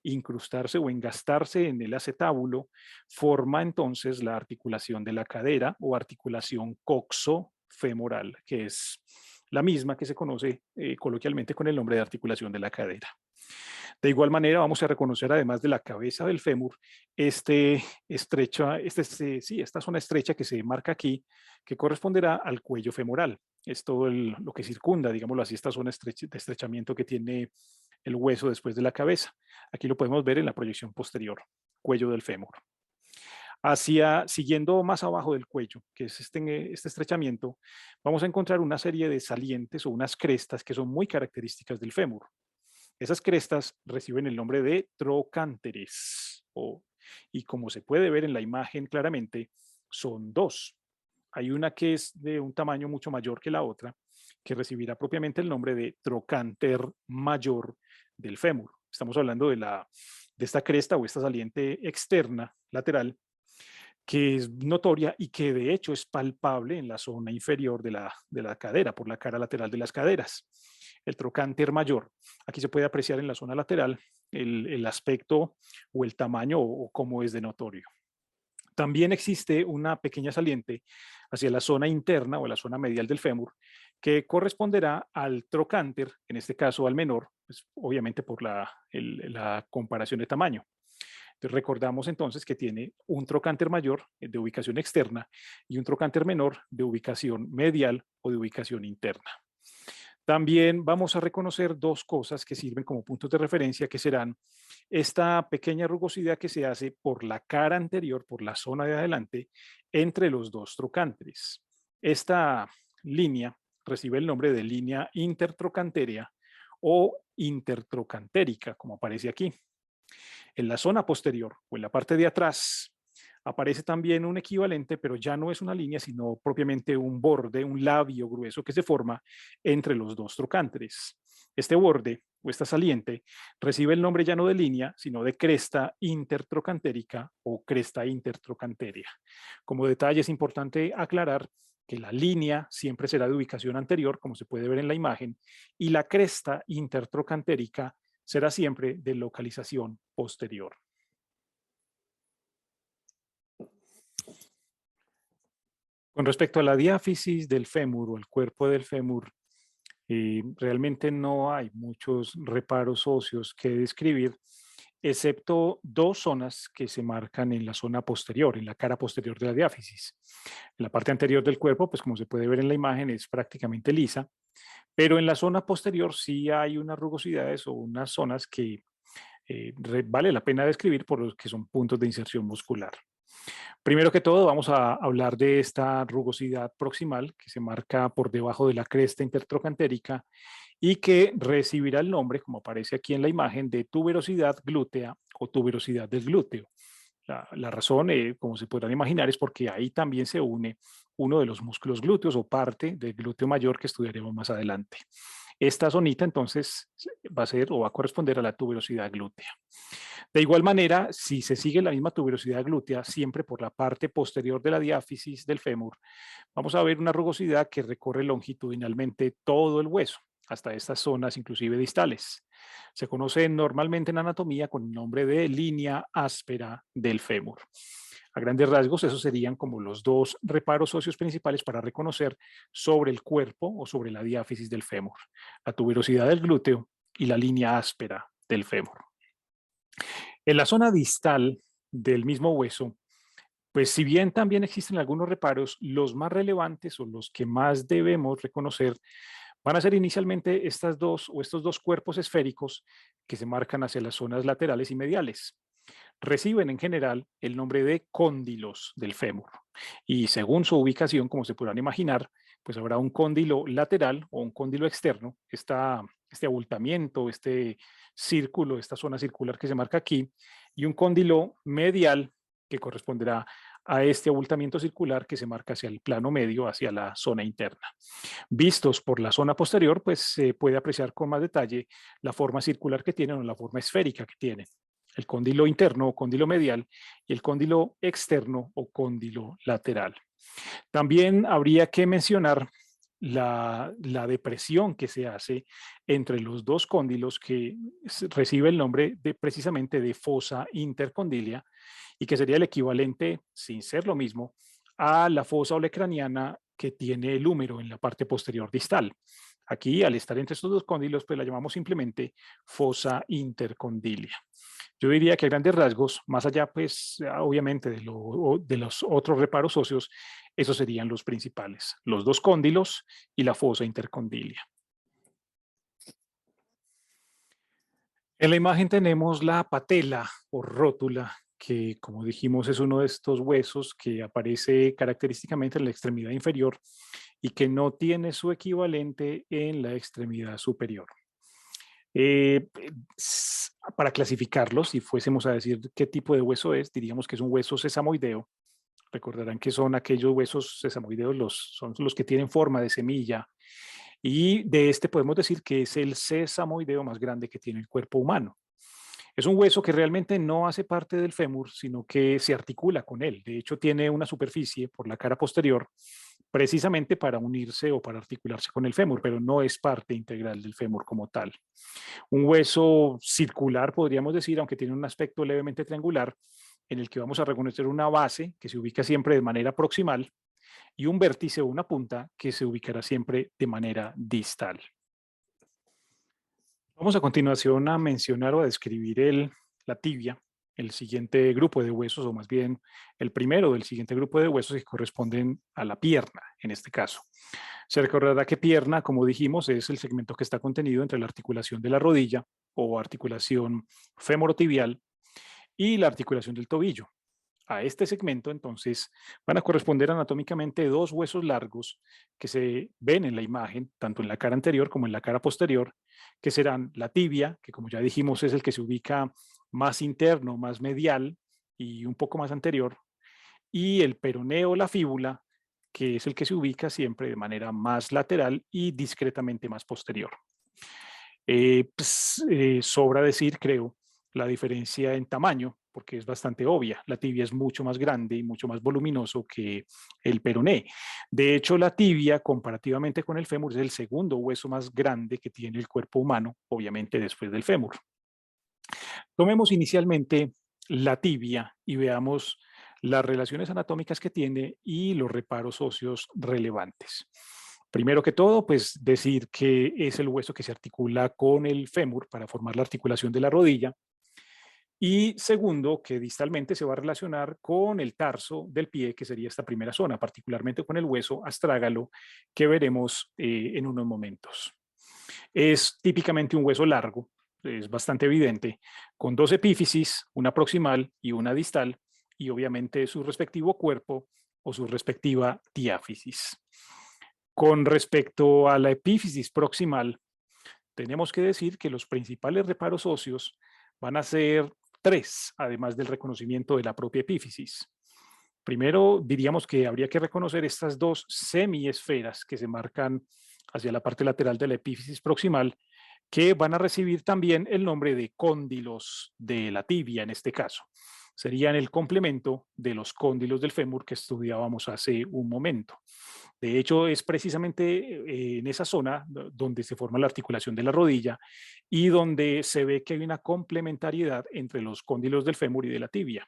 incrustarse o engastarse en el acetábulo, forma entonces la articulación de la cadera o articulación coxofemoral, que es la misma que se conoce coloquialmente con el nombre de articulación de la cadera. De igual manera, vamos a reconocer, además de la cabeza del fémur, esta zona estrecha que se marca aquí, que corresponderá al cuello femoral. Es todo lo que circunda, digámoslo así, esta zona de estrechamiento que tiene el hueso después de la cabeza. Aquí lo podemos ver en la proyección posterior, cuello del fémur. Siguiendo más abajo del cuello, que es este estrechamiento, vamos a encontrar una serie de salientes o unas crestas que son muy características del fémur. Esas crestas reciben el nombre de trocánteres, y como se puede ver en la imagen claramente, son dos. Hay una que es de un tamaño mucho mayor que la otra, que recibirá propiamente el nombre de trocánter mayor del fémur. Estamos hablando de esta cresta o esta saliente externa lateral, que es notoria y que de hecho es palpable en la zona inferior de la cadera, por la cara lateral de las caderas. El trocánter mayor. Aquí se puede apreciar en la zona lateral el aspecto o el tamaño o cómo es de notorio. También existe una pequeña saliente hacia la zona interna o la zona medial del fémur que corresponderá al trocánter, en este caso al menor, pues obviamente por la comparación de tamaño. Entonces, recordamos entonces que tiene un trocánter mayor de ubicación externa y un trocánter menor de ubicación medial o de ubicación interna. También vamos a reconocer dos cosas que sirven como puntos de referencia, que serán esta pequeña rugosidad que se hace por la cara anterior, por la zona de adelante, entre los dos trocánteres. Esta línea recibe el nombre de línea intertrocantérea o intertrocantérica, como aparece aquí. En la zona posterior o en la parte de atrás aparece también un equivalente, pero ya no es una línea, sino propiamente un borde, un labio grueso que se forma entre los dos trocánteres. Este borde o esta saliente recibe el nombre ya no de línea, sino de cresta intertrocantérica o cresta intertrocantérea. Como detalle es importante aclarar que la línea siempre será de ubicación anterior, como se puede ver en la imagen, y la cresta intertrocantérica será siempre de localización posterior. Con respecto a la diáfisis del fémur o el cuerpo del fémur, realmente no hay muchos reparos óseos que describir, excepto dos zonas que se marcan en la zona posterior, en la cara posterior de la diáfisis. En la parte anterior del cuerpo, pues como se puede ver en la imagen, es prácticamente lisa, pero en la zona posterior sí hay unas rugosidades o unas zonas que vale la pena describir por los que son puntos de inserción muscular. Primero que todo, vamos a hablar de esta rugosidad proximal que se marca por debajo de la cresta intertrocantérica y que recibirá el nombre, como aparece aquí en la imagen, de tuberosidad glútea o tuberosidad del glúteo. La razón, como se podrán imaginar, es porque ahí también se une uno de los músculos glúteos o parte del glúteo mayor que estudiaremos más adelante. Esta zonita entonces va a ser o va a corresponder a la tuberosidad glútea. De igual manera, si se sigue la misma tuberosidad glútea, siempre por la parte posterior de la diáfisis del fémur, vamos a ver una rugosidad que recorre longitudinalmente todo el hueso, hasta estas zonas inclusive distales. Se conoce normalmente en anatomía con el nombre de línea áspera del fémur. A grandes rasgos, esos serían como los dos reparos óseos principales para reconocer sobre el cuerpo o sobre la diáfisis del fémur, la tuberosidad del glúteo y la línea áspera del fémur. En la zona distal del mismo hueso, pues si bien también existen algunos reparos, los más relevantes o los que más debemos reconocer van a ser inicialmente estos dos cuerpos esféricos que se marcan hacia las zonas laterales y mediales. Reciben en general el nombre de cóndilos del fémur y según su ubicación, como se podrán imaginar, pues habrá un cóndilo lateral o un cóndilo externo, este abultamiento, este círculo, esta zona circular que se marca aquí, y un cóndilo medial que corresponderá a este abultamiento circular que se marca hacia el plano medio, hacia la zona interna. Vistos por la zona posterior, pues se puede apreciar con más detalle la forma circular que tienen o la forma esférica que tienen. El cóndilo interno o cóndilo medial y el cóndilo externo o cóndilo lateral. También habría que mencionar la depresión que se hace entre los dos cóndilos que recibe el nombre de precisamente de fosa intercondilia y que sería el equivalente, sin ser lo mismo, a la fosa olecraniana que tiene el húmero en la parte posterior distal. Aquí, al estar entre estos dos cóndilos, pues la llamamos simplemente fosa intercondilia. Yo diría que a grandes rasgos, más allá, pues, obviamente, de los otros reparos óseos, esos serían los principales, los dos cóndilos y la fosa intercondilia. En la imagen tenemos la patela o rótula, que como dijimos es uno de estos huesos que aparece característicamente en la extremidad inferior y que no tiene su equivalente en la extremidad superior. Para clasificarlos, si fuésemos a decir qué tipo de hueso es, diríamos que es un hueso sesamoideo. Recordarán que son aquellos huesos sesamoideos, son los que tienen forma de semilla. Y de este podemos decir que es el sesamoideo más grande que tiene el cuerpo humano. Es un hueso que realmente no hace parte del fémur, sino que se articula con él. De hecho, tiene una superficie por la cara posterior precisamente para unirse o para articularse con el fémur, pero no es parte integral del fémur como tal. Un hueso circular, podríamos decir, aunque tiene un aspecto levemente triangular, en el que vamos a reconocer una base que se ubica siempre de manera proximal y un vértice o una punta que se ubicará siempre de manera distal. Vamos a continuación a mencionar o a describir la tibia, el siguiente grupo de huesos, o más bien el primero del siguiente grupo de huesos que corresponden a la pierna, en este caso. Se recordará que pierna, como dijimos, es el segmento que está contenido entre la articulación de la rodilla o articulación femorotibial y la articulación del tobillo. A este segmento, entonces, van a corresponder anatómicamente dos huesos largos que se ven en la imagen, tanto en la cara anterior como en la cara posterior, que serán la tibia, que como ya dijimos es el que se ubica más interno, más medial y un poco más anterior, y el peroneo, la fíbula, que es el que se ubica siempre de manera más lateral y discretamente más posterior. Sobra decir, creo, la diferencia en tamaño, porque es bastante obvia. La tibia es mucho más grande y mucho más voluminoso que el peroné. De hecho, la tibia, comparativamente con el fémur, es el segundo hueso más grande que tiene el cuerpo humano, obviamente después del fémur. Tomemos inicialmente la tibia y veamos las relaciones anatómicas que tiene y los reparos óseos relevantes. Primero que todo, pues decir que es el hueso que se articula con el fémur para formar la articulación de la rodilla. Y segundo, que distalmente se va a relacionar con el tarso del pie, que sería esta primera zona, particularmente con el hueso astrágalo, que veremos en unos momentos. Es típicamente un hueso largo, es bastante evidente, con dos epífisis, una proximal y una distal, y obviamente su respectivo cuerpo o su respectiva diáfisis. Con respecto a la epífisis proximal, tenemos que decir que los principales reparos óseos van a ser tres, además del reconocimiento de la propia epífisis. Primero, diríamos que habría que reconocer estas dos semiesferas que se marcan hacia la parte lateral de la epífisis proximal, que van a recibir también el nombre de cóndilos de la tibia en este caso. Serían el complemento de los cóndilos del fémur que estudiábamos hace un momento. De hecho, es precisamente en esa zona donde se forma la articulación de la rodilla y donde se ve que hay una complementariedad entre los cóndilos del fémur y de la tibia.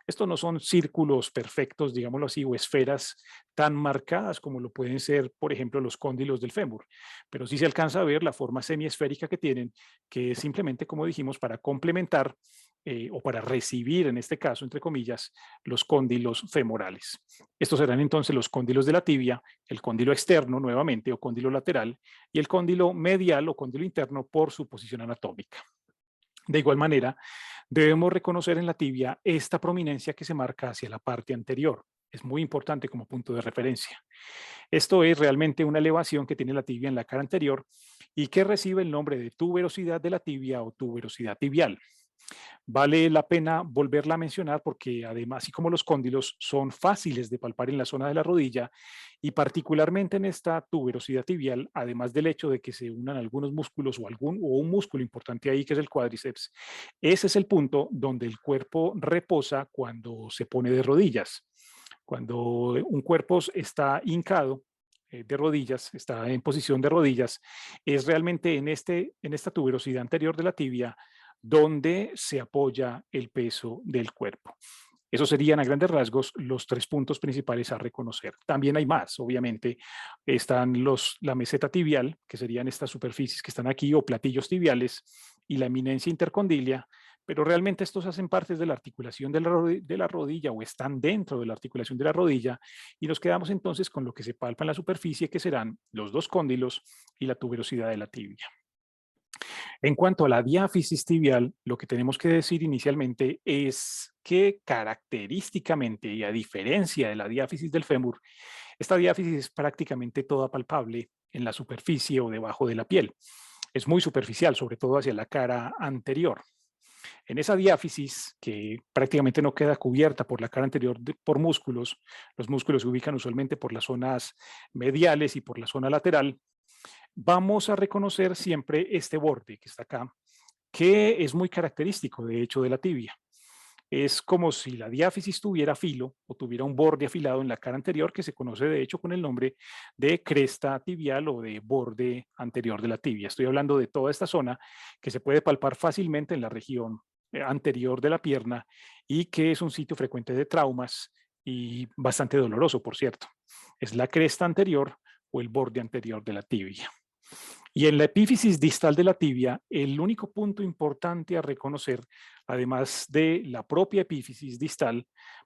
Estos no son círculos perfectos, digámoslo así, o esferas tan marcadas como lo pueden ser, por ejemplo, los cóndilos del fémur, pero sí se alcanza a ver la forma semiesférica que tienen, que es simplemente, como dijimos, para complementar o para recibir, en este caso, entre comillas, los cóndilos femorales. Estos serán entonces los cóndilos de la tibia, el cóndilo externo nuevamente o cóndilo lateral y el cóndilo medial o cóndilo interno por su posición anatómica. De igual manera, debemos reconocer en la tibia esta prominencia que se marca hacia la parte anterior. Es muy importante como punto de referencia. Esto es realmente una elevación que tiene la tibia en la cara anterior y que recibe el nombre de tuberosidad de la tibia o tuberosidad tibial. Vale la pena volverla a mencionar porque además, así como los cóndilos, son fáciles de palpar en la zona de la rodilla y particularmente en esta tuberosidad tibial, además del hecho de que se unan algunos músculos o un músculo importante ahí que es el cuádriceps, ese es el punto donde el cuerpo reposa cuando se pone de rodillas. Cuando un cuerpo está hincado, de rodillas, está en posición de rodillas, es realmente en esta tuberosidad anterior de la tibia donde se apoya el peso del cuerpo. Esos serían a grandes rasgos los tres puntos principales a reconocer. También hay más, obviamente. Están la meseta tibial, que serían estas superficies que están aquí, o platillos tibiales, y la eminencia intercondilia, pero realmente estos hacen parte de la articulación de la rodilla o están dentro de la articulación de la rodilla y nos quedamos entonces con lo que se palpa en la superficie, que serán los dos cóndilos y la tuberosidad de la tibia. En cuanto a la diáfisis tibial, lo que tenemos que decir inicialmente es que característicamente y a diferencia de la diáfisis del fémur, esta diáfisis es prácticamente toda palpable en la superficie o debajo de la piel. Es muy superficial, sobre todo hacia la cara anterior. En esa diáfisis, que prácticamente no queda cubierta por la cara anterior por músculos, los músculos se ubican usualmente por las zonas mediales y por la zona lateral, vamos a reconocer siempre este borde que está acá, que es muy característico, de hecho, de la tibia. Es como si la diáfisis tuviera filo o tuviera un borde afilado en la cara anterior, que se conoce de hecho con el nombre de cresta tibial o de borde anterior de la tibia. Estoy hablando de toda esta zona que se puede palpar fácilmente en la región anterior de la pierna y que es un sitio frecuente de traumas y bastante doloroso, por cierto. Es la cresta anterior o el borde anterior de la tibia. Y en la epífisis distal de la tibia, el único punto importante a reconocer, además de la propia epífisis distal,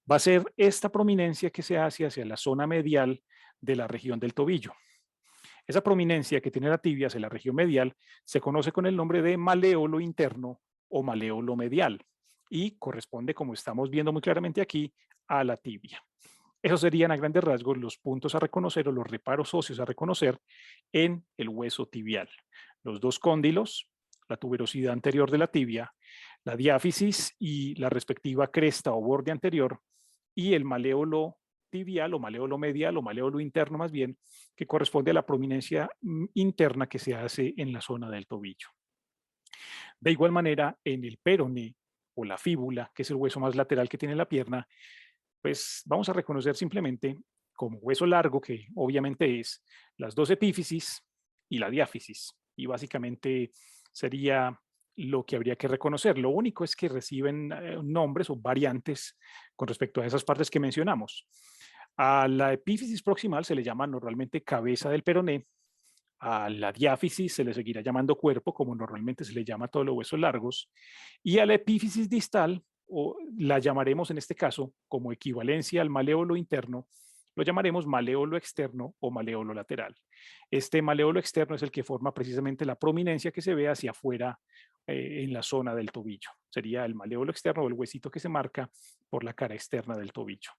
va a ser esta prominencia que se hace hacia la zona medial de la región del tobillo. Esa prominencia que tiene la tibia hacia la región medial se conoce con el nombre de maléolo interno o maléolo medial y corresponde, como estamos viendo muy claramente aquí, a la tibia. Esos serían a grandes rasgos los puntos a reconocer o los reparos óseos a reconocer en el hueso tibial. Los dos cóndilos, la tuberosidad anterior de la tibia, la diáfisis y la respectiva cresta o borde anterior y el maléolo tibial o maléolo medial o maléolo interno más bien, que corresponde a la prominencia interna que se hace en la zona del tobillo. De igual manera, en el peroné o la fíbula, que es el hueso más lateral que tiene la pierna, pues vamos a reconocer simplemente como hueso largo, que obviamente es las dos epífisis y la diáfisis. Y básicamente sería lo que habría que reconocer. Lo único es que reciben nombres o variantes con respecto a esas partes que mencionamos. A la epífisis proximal se le llama normalmente cabeza del peroné. A la diáfisis se le seguirá llamando cuerpo, como normalmente se le llama a todos los huesos largos. Y a la epífisis distal, o la llamaremos en este caso como equivalencia al maléolo interno, lo llamaremos maléolo externo o maléolo lateral. Este maléolo externo es el que forma precisamente la prominencia que se ve hacia afuera en la zona del tobillo. Sería el maléolo externo o el huesito que se marca por la cara externa del tobillo.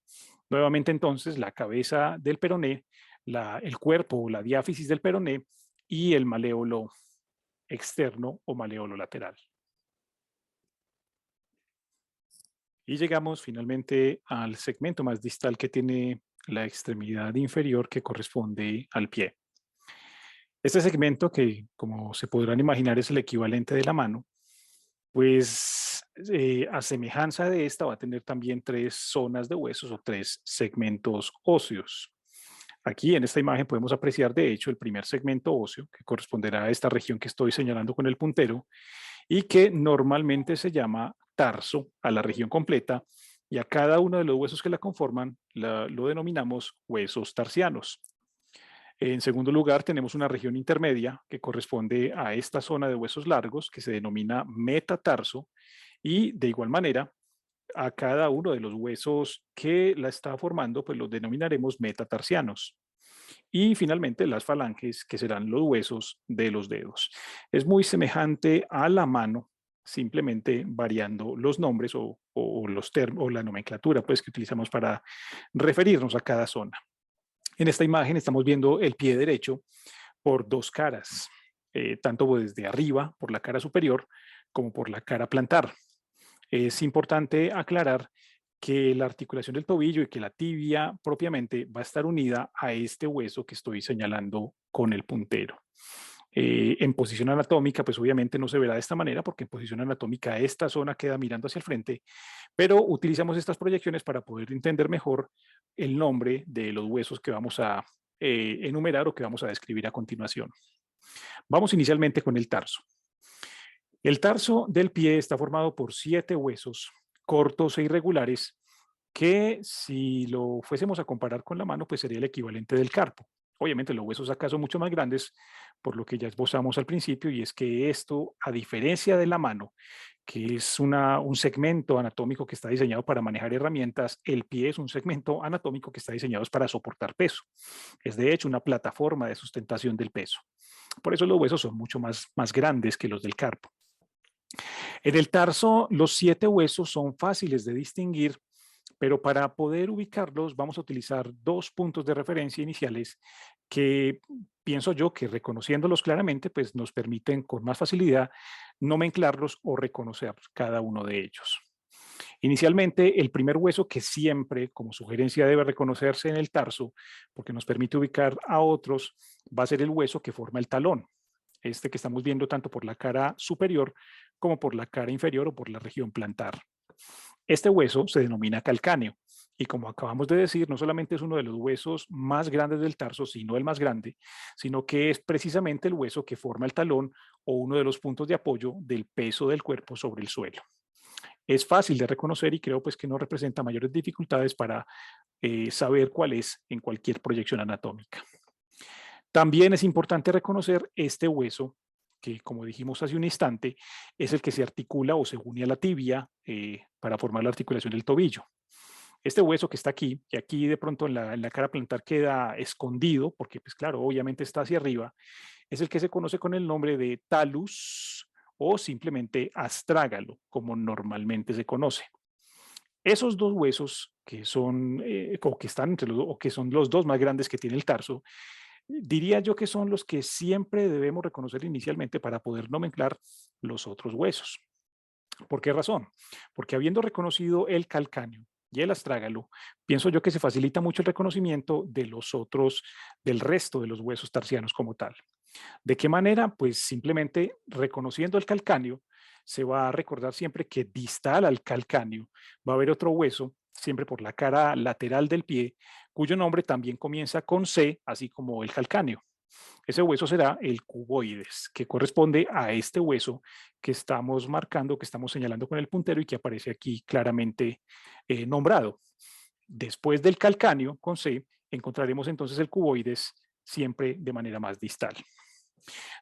Nuevamente entonces la cabeza del peroné, el cuerpo o la diáfisis del peroné y el maléolo externo o maléolo lateral. Y llegamos finalmente al segmento más distal que tiene la extremidad inferior que corresponde al pie. Este segmento, que como se podrán imaginar es el equivalente de la mano, pues a semejanza de esta va a tener también tres zonas de huesos o tres segmentos óseos. Aquí en esta imagen podemos apreciar de hecho el primer segmento óseo que corresponderá a esta región que estoy señalando con el puntero y que normalmente se llama tarso a la región completa y a cada uno de los huesos que la conforman lo denominamos huesos tarsianos. En segundo lugar, tenemos una región intermedia que corresponde a esta zona de huesos largos que se denomina metatarso y de igual manera a cada uno de los huesos que la está formando, pues los denominaremos metatarsianos. Y finalmente las falanges, que serán los huesos de los dedos. Es muy semejante a la mano, simplemente variando los nombres o los o la nomenclatura pues, que utilizamos para referirnos a cada zona. En esta imagen estamos viendo el pie derecho por dos caras, tanto desde arriba, por la cara superior, como por la cara plantar. es importante aclarar que la articulación del tobillo y que la tibia propiamente va a estar unida a este hueso que estoy señalando con el puntero. En posición anatómica, pues obviamente no se verá de esta manera porque en posición anatómica esta zona queda mirando hacia el frente, pero utilizamos estas proyecciones para poder entender mejor el nombre de los huesos que vamos a enumerar o que vamos a describir a continuación. Vamos inicialmente con el tarso. El tarso del pie está formado por 7 huesos cortos e irregulares que si lo fuésemos a comparar con la mano, pues sería el equivalente del carpo. Obviamente los huesos acá son mucho más grandes, por lo que ya esbozamos al principio, y es que esto, a diferencia de la mano, que es un segmento anatómico que está diseñado para manejar herramientas, el pie es un segmento anatómico que está diseñado para soportar peso. Es de hecho una plataforma de sustentación del peso. Por eso los huesos son mucho más grandes que los del carpo. En el tarso, los 7 huesos son fáciles de distinguir, pero para poder ubicarlos vamos a utilizar 2 puntos de referencia iniciales que pienso yo que reconociéndolos claramente, pues nos permiten con más facilidad nomenclarlos o reconocer cada uno de ellos. Inicialmente, el primer hueso que siempre, como sugerencia, debe reconocerse en el tarso, porque nos permite ubicar a otros, va a ser el hueso que forma el talón. Este que estamos viendo tanto por la cara superior como por la cara inferior o por la región plantar. Este hueso se denomina calcáneo y como acabamos de decir, no solamente es uno de los huesos más grandes del tarso, sino el más grande, sino que es precisamente el hueso que forma el talón o uno de los puntos de apoyo del peso del cuerpo sobre el suelo. Es fácil de reconocer y creo pues que no representa mayores dificultades para saber cuál es en cualquier proyección anatómica. También es importante reconocer este hueso que, como dijimos hace un instante, es el que se articula o se une a la tibia para formar la articulación del tobillo. Este hueso que está aquí, que aquí de pronto en la cara plantar queda escondido, porque pues claro, obviamente está hacia arriba, es el que se conoce con el nombre de talus o simplemente astrágalo, como normalmente se conoce. Esos 2 huesos que son, o que están entre los, o que son los 2 más grandes que tiene el tarso, diría yo que son los que siempre debemos reconocer inicialmente para poder nomenclar los otros huesos. ¿Por qué razón? Porque habiendo reconocido el calcáneo y el astrágalo, pienso yo que se facilita mucho el reconocimiento de los otros, del resto de los huesos tarsianos como tal. ¿De qué manera? Pues simplemente reconociendo el calcáneo, se va a recordar siempre que distal al calcáneo va a haber otro hueso, siempre por la cara lateral del pie, cuyo nombre también comienza con C, así como el calcáneo. Ese hueso será el cuboides, que corresponde a este hueso que estamos marcando, que estamos señalando con el puntero y que aparece aquí claramente nombrado. Después del calcáneo, con C, encontraremos entonces el cuboides siempre de manera más distal.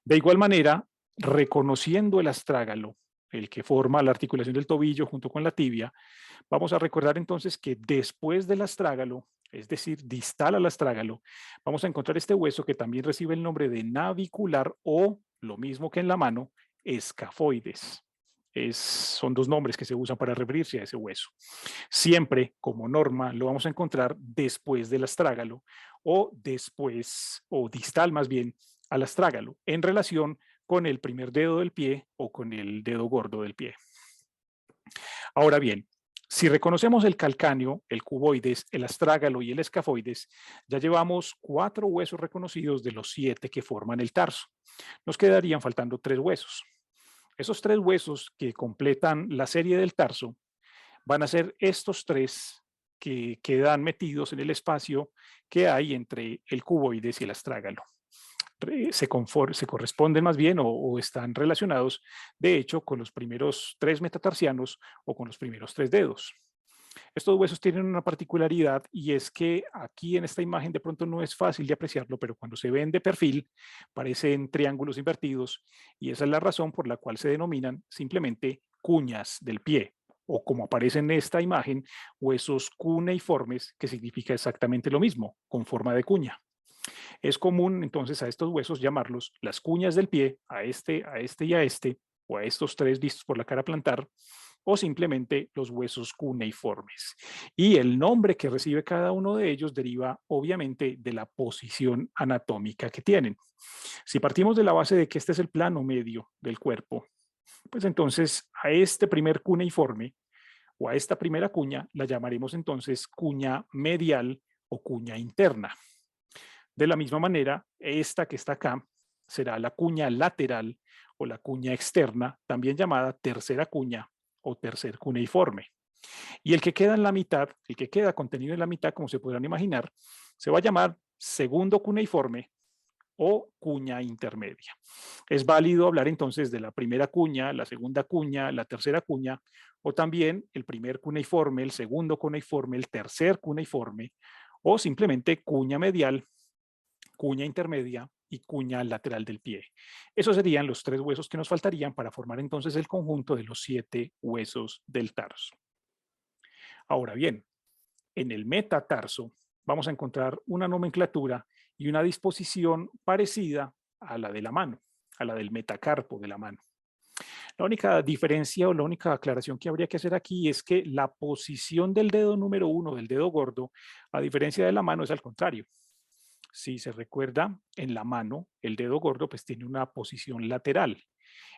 De igual manera, reconociendo el astrágalo, el que forma la articulación del tobillo junto con la tibia, vamos a recordar entonces que después del astrágalo, es decir, distal al astrágalo, vamos a encontrar este hueso que también recibe el nombre de navicular o, lo mismo que en la mano, escafoides. Son 2 nombres que se usan para referirse a ese hueso. Siempre, como norma, lo vamos a encontrar después del astrágalo o después, o distal más bien, al astrágalo, en relación con el primer dedo del pie o con el dedo gordo del pie. Ahora bien, si reconocemos el calcáneo, el cuboides, el astrágalo y el escafoides, ya llevamos 4 huesos reconocidos de los 7 que forman el tarso. Nos quedarían faltando 3 huesos. Esos 3 huesos que completan la serie del tarso van a ser estos 3 que quedan metidos en el espacio que hay entre el cuboides y el astrágalo. Se corresponden más bien o están relacionados, de hecho, con los primeros 3 metatarsianos o con los primeros 3 dedos. Estos huesos tienen una particularidad y es que aquí en esta imagen de pronto no es fácil de apreciarlo, pero cuando se ven de perfil parecen triángulos invertidos y esa es la razón por la cual se denominan simplemente cuñas del pie o como aparece en esta imagen, huesos cuneiformes, que significa exactamente lo mismo, con forma de cuña. Es común entonces a estos huesos llamarlos las cuñas del pie, a este y a este, o a estos 3 vistos por la cara plantar, o simplemente los huesos cuneiformes. Y el nombre que recibe cada uno de ellos deriva obviamente de la posición anatómica que tienen. Si partimos de la base de que este es el plano medio del cuerpo, Pues entonces a este primer cuneiforme o a esta primera cuña la llamaremos entonces cuña medial o cuña interna. De la misma manera, esta que está acá será la cuña lateral o la cuña externa, también llamada tercera cuña o tercer cuneiforme. Y el que queda en la mitad, el que queda contenido en la mitad, como se podrán imaginar, se va a llamar segundo cuneiforme o cuña intermedia. Es válido hablar entonces de la primera cuña, la segunda cuña, la tercera cuña, o también el primer cuneiforme, el segundo cuneiforme, el tercer cuneiforme, o simplemente cuña medial, cuña intermedia y cuña lateral del pie. Esos serían los 3 huesos que nos faltarían para formar entonces el conjunto de los 7 huesos del tarso. Ahora bien, en el metatarso vamos a encontrar una nomenclatura y una disposición parecida a la de la mano, a la del metacarpo de la mano. La única diferencia o la única aclaración que habría que hacer aquí es que la posición del dedo número 1, del dedo gordo, a diferencia de la mano, es al contrario. Si se recuerda, en la mano, el dedo gordo pues tiene una posición lateral.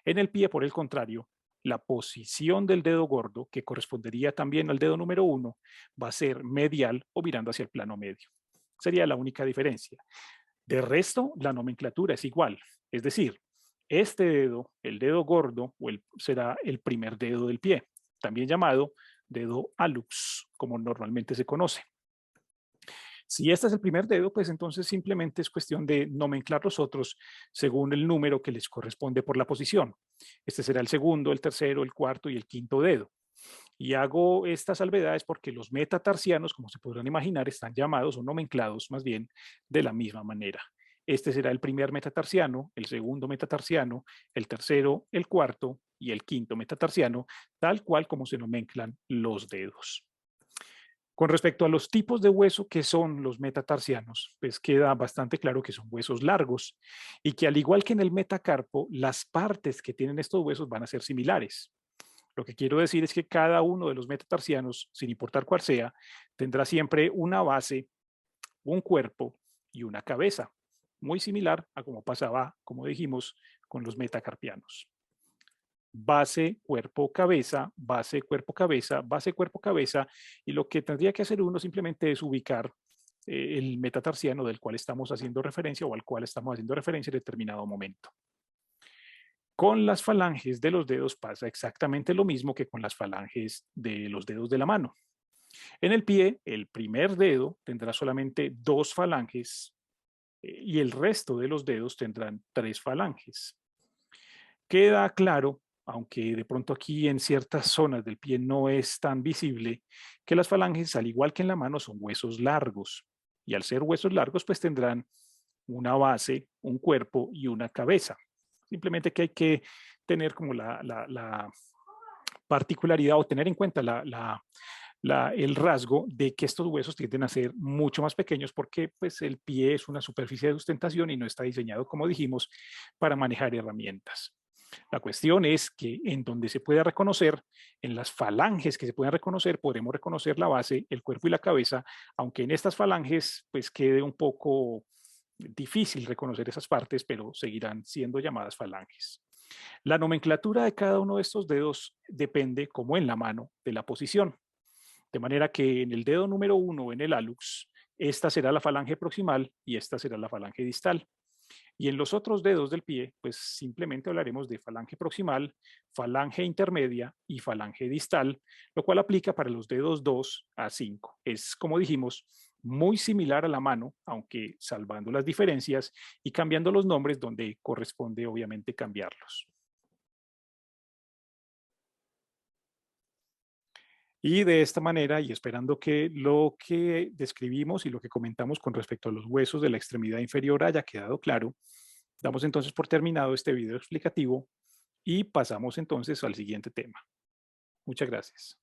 En el pie, por el contrario, la posición del dedo gordo, que correspondería también al dedo número 1, va a ser medial o mirando hacia el plano medio. Sería la única diferencia. De resto, la nomenclatura es igual. Es decir, este dedo, el dedo gordo, será el primer dedo del pie, también llamado dedo hallux, como normalmente se conoce. Si este es el primer dedo, pues entonces simplemente es cuestión de nomenclar los otros según el número que les corresponde por la posición. Este será el segundo, el tercero, el cuarto y el quinto dedo. Y hago estas salvedades porque los metatarsianos, como se podrán imaginar, están llamados o nomenclados más bien de la misma manera. Este será el primer metatarsiano, el segundo metatarsiano, el tercero, el cuarto y el quinto metatarsiano, tal cual como se nomenclan los dedos. Con respecto a los tipos de hueso que son los metatarsianos, pues queda bastante claro que son huesos largos y que al igual que en el metacarpo, las partes que tienen estos huesos van a ser similares. Lo que quiero decir es que cada uno de los metatarsianos, sin importar cuál sea, tendrá siempre una base, un cuerpo y una cabeza, muy similar a como pasaba, como dijimos, con los metacarpianos. Base, cuerpo, cabeza, base, cuerpo, cabeza, base, cuerpo, cabeza, y lo que tendría que hacer uno simplemente es ubicar el metatarsiano del cual estamos haciendo referencia o al cual estamos haciendo referencia en determinado momento. Con las falanges de los dedos pasa exactamente lo mismo que con las falanges de los dedos de la mano. En el pie, el primer dedo tendrá solamente 2 falanges y el resto de los dedos tendrán 3 falanges. Queda claro, aunque de pronto aquí en ciertas zonas del pie no es tan visible, que las falanges, al igual que en la mano, son huesos largos. Y al ser huesos largos, pues tendrán una base, un cuerpo y una cabeza. Simplemente que hay que tener como la particularidad o tener en cuenta el rasgo de que estos huesos tienden a ser mucho más pequeños porque pues, el pie es una superficie de sustentación y no está diseñado, como dijimos, para manejar herramientas. La cuestión es que en donde se pueda reconocer, en las falanges que se puedan reconocer, podremos reconocer la base, el cuerpo y la cabeza, aunque en estas falanges pues quede un poco difícil reconocer esas partes, pero seguirán siendo llamadas falanges. La nomenclatura de cada uno de estos dedos depende, como en la mano, de la posición. De manera que en el dedo número 1, en el hallux, esta será la falange proximal y esta será la falange distal. Y en los otros dedos del pie, pues simplemente hablaremos de falange proximal, falange intermedia y falange distal, lo cual aplica para los dedos 2 a 5. Es, como dijimos, muy similar a la mano, aunque salvando las diferencias y cambiando los nombres donde corresponde obviamente cambiarlos. Y de esta manera, y esperando que lo que describimos y lo que comentamos con respecto a los huesos de la extremidad inferior haya quedado claro, damos entonces por terminado este video explicativo y pasamos entonces al siguiente tema. Muchas gracias.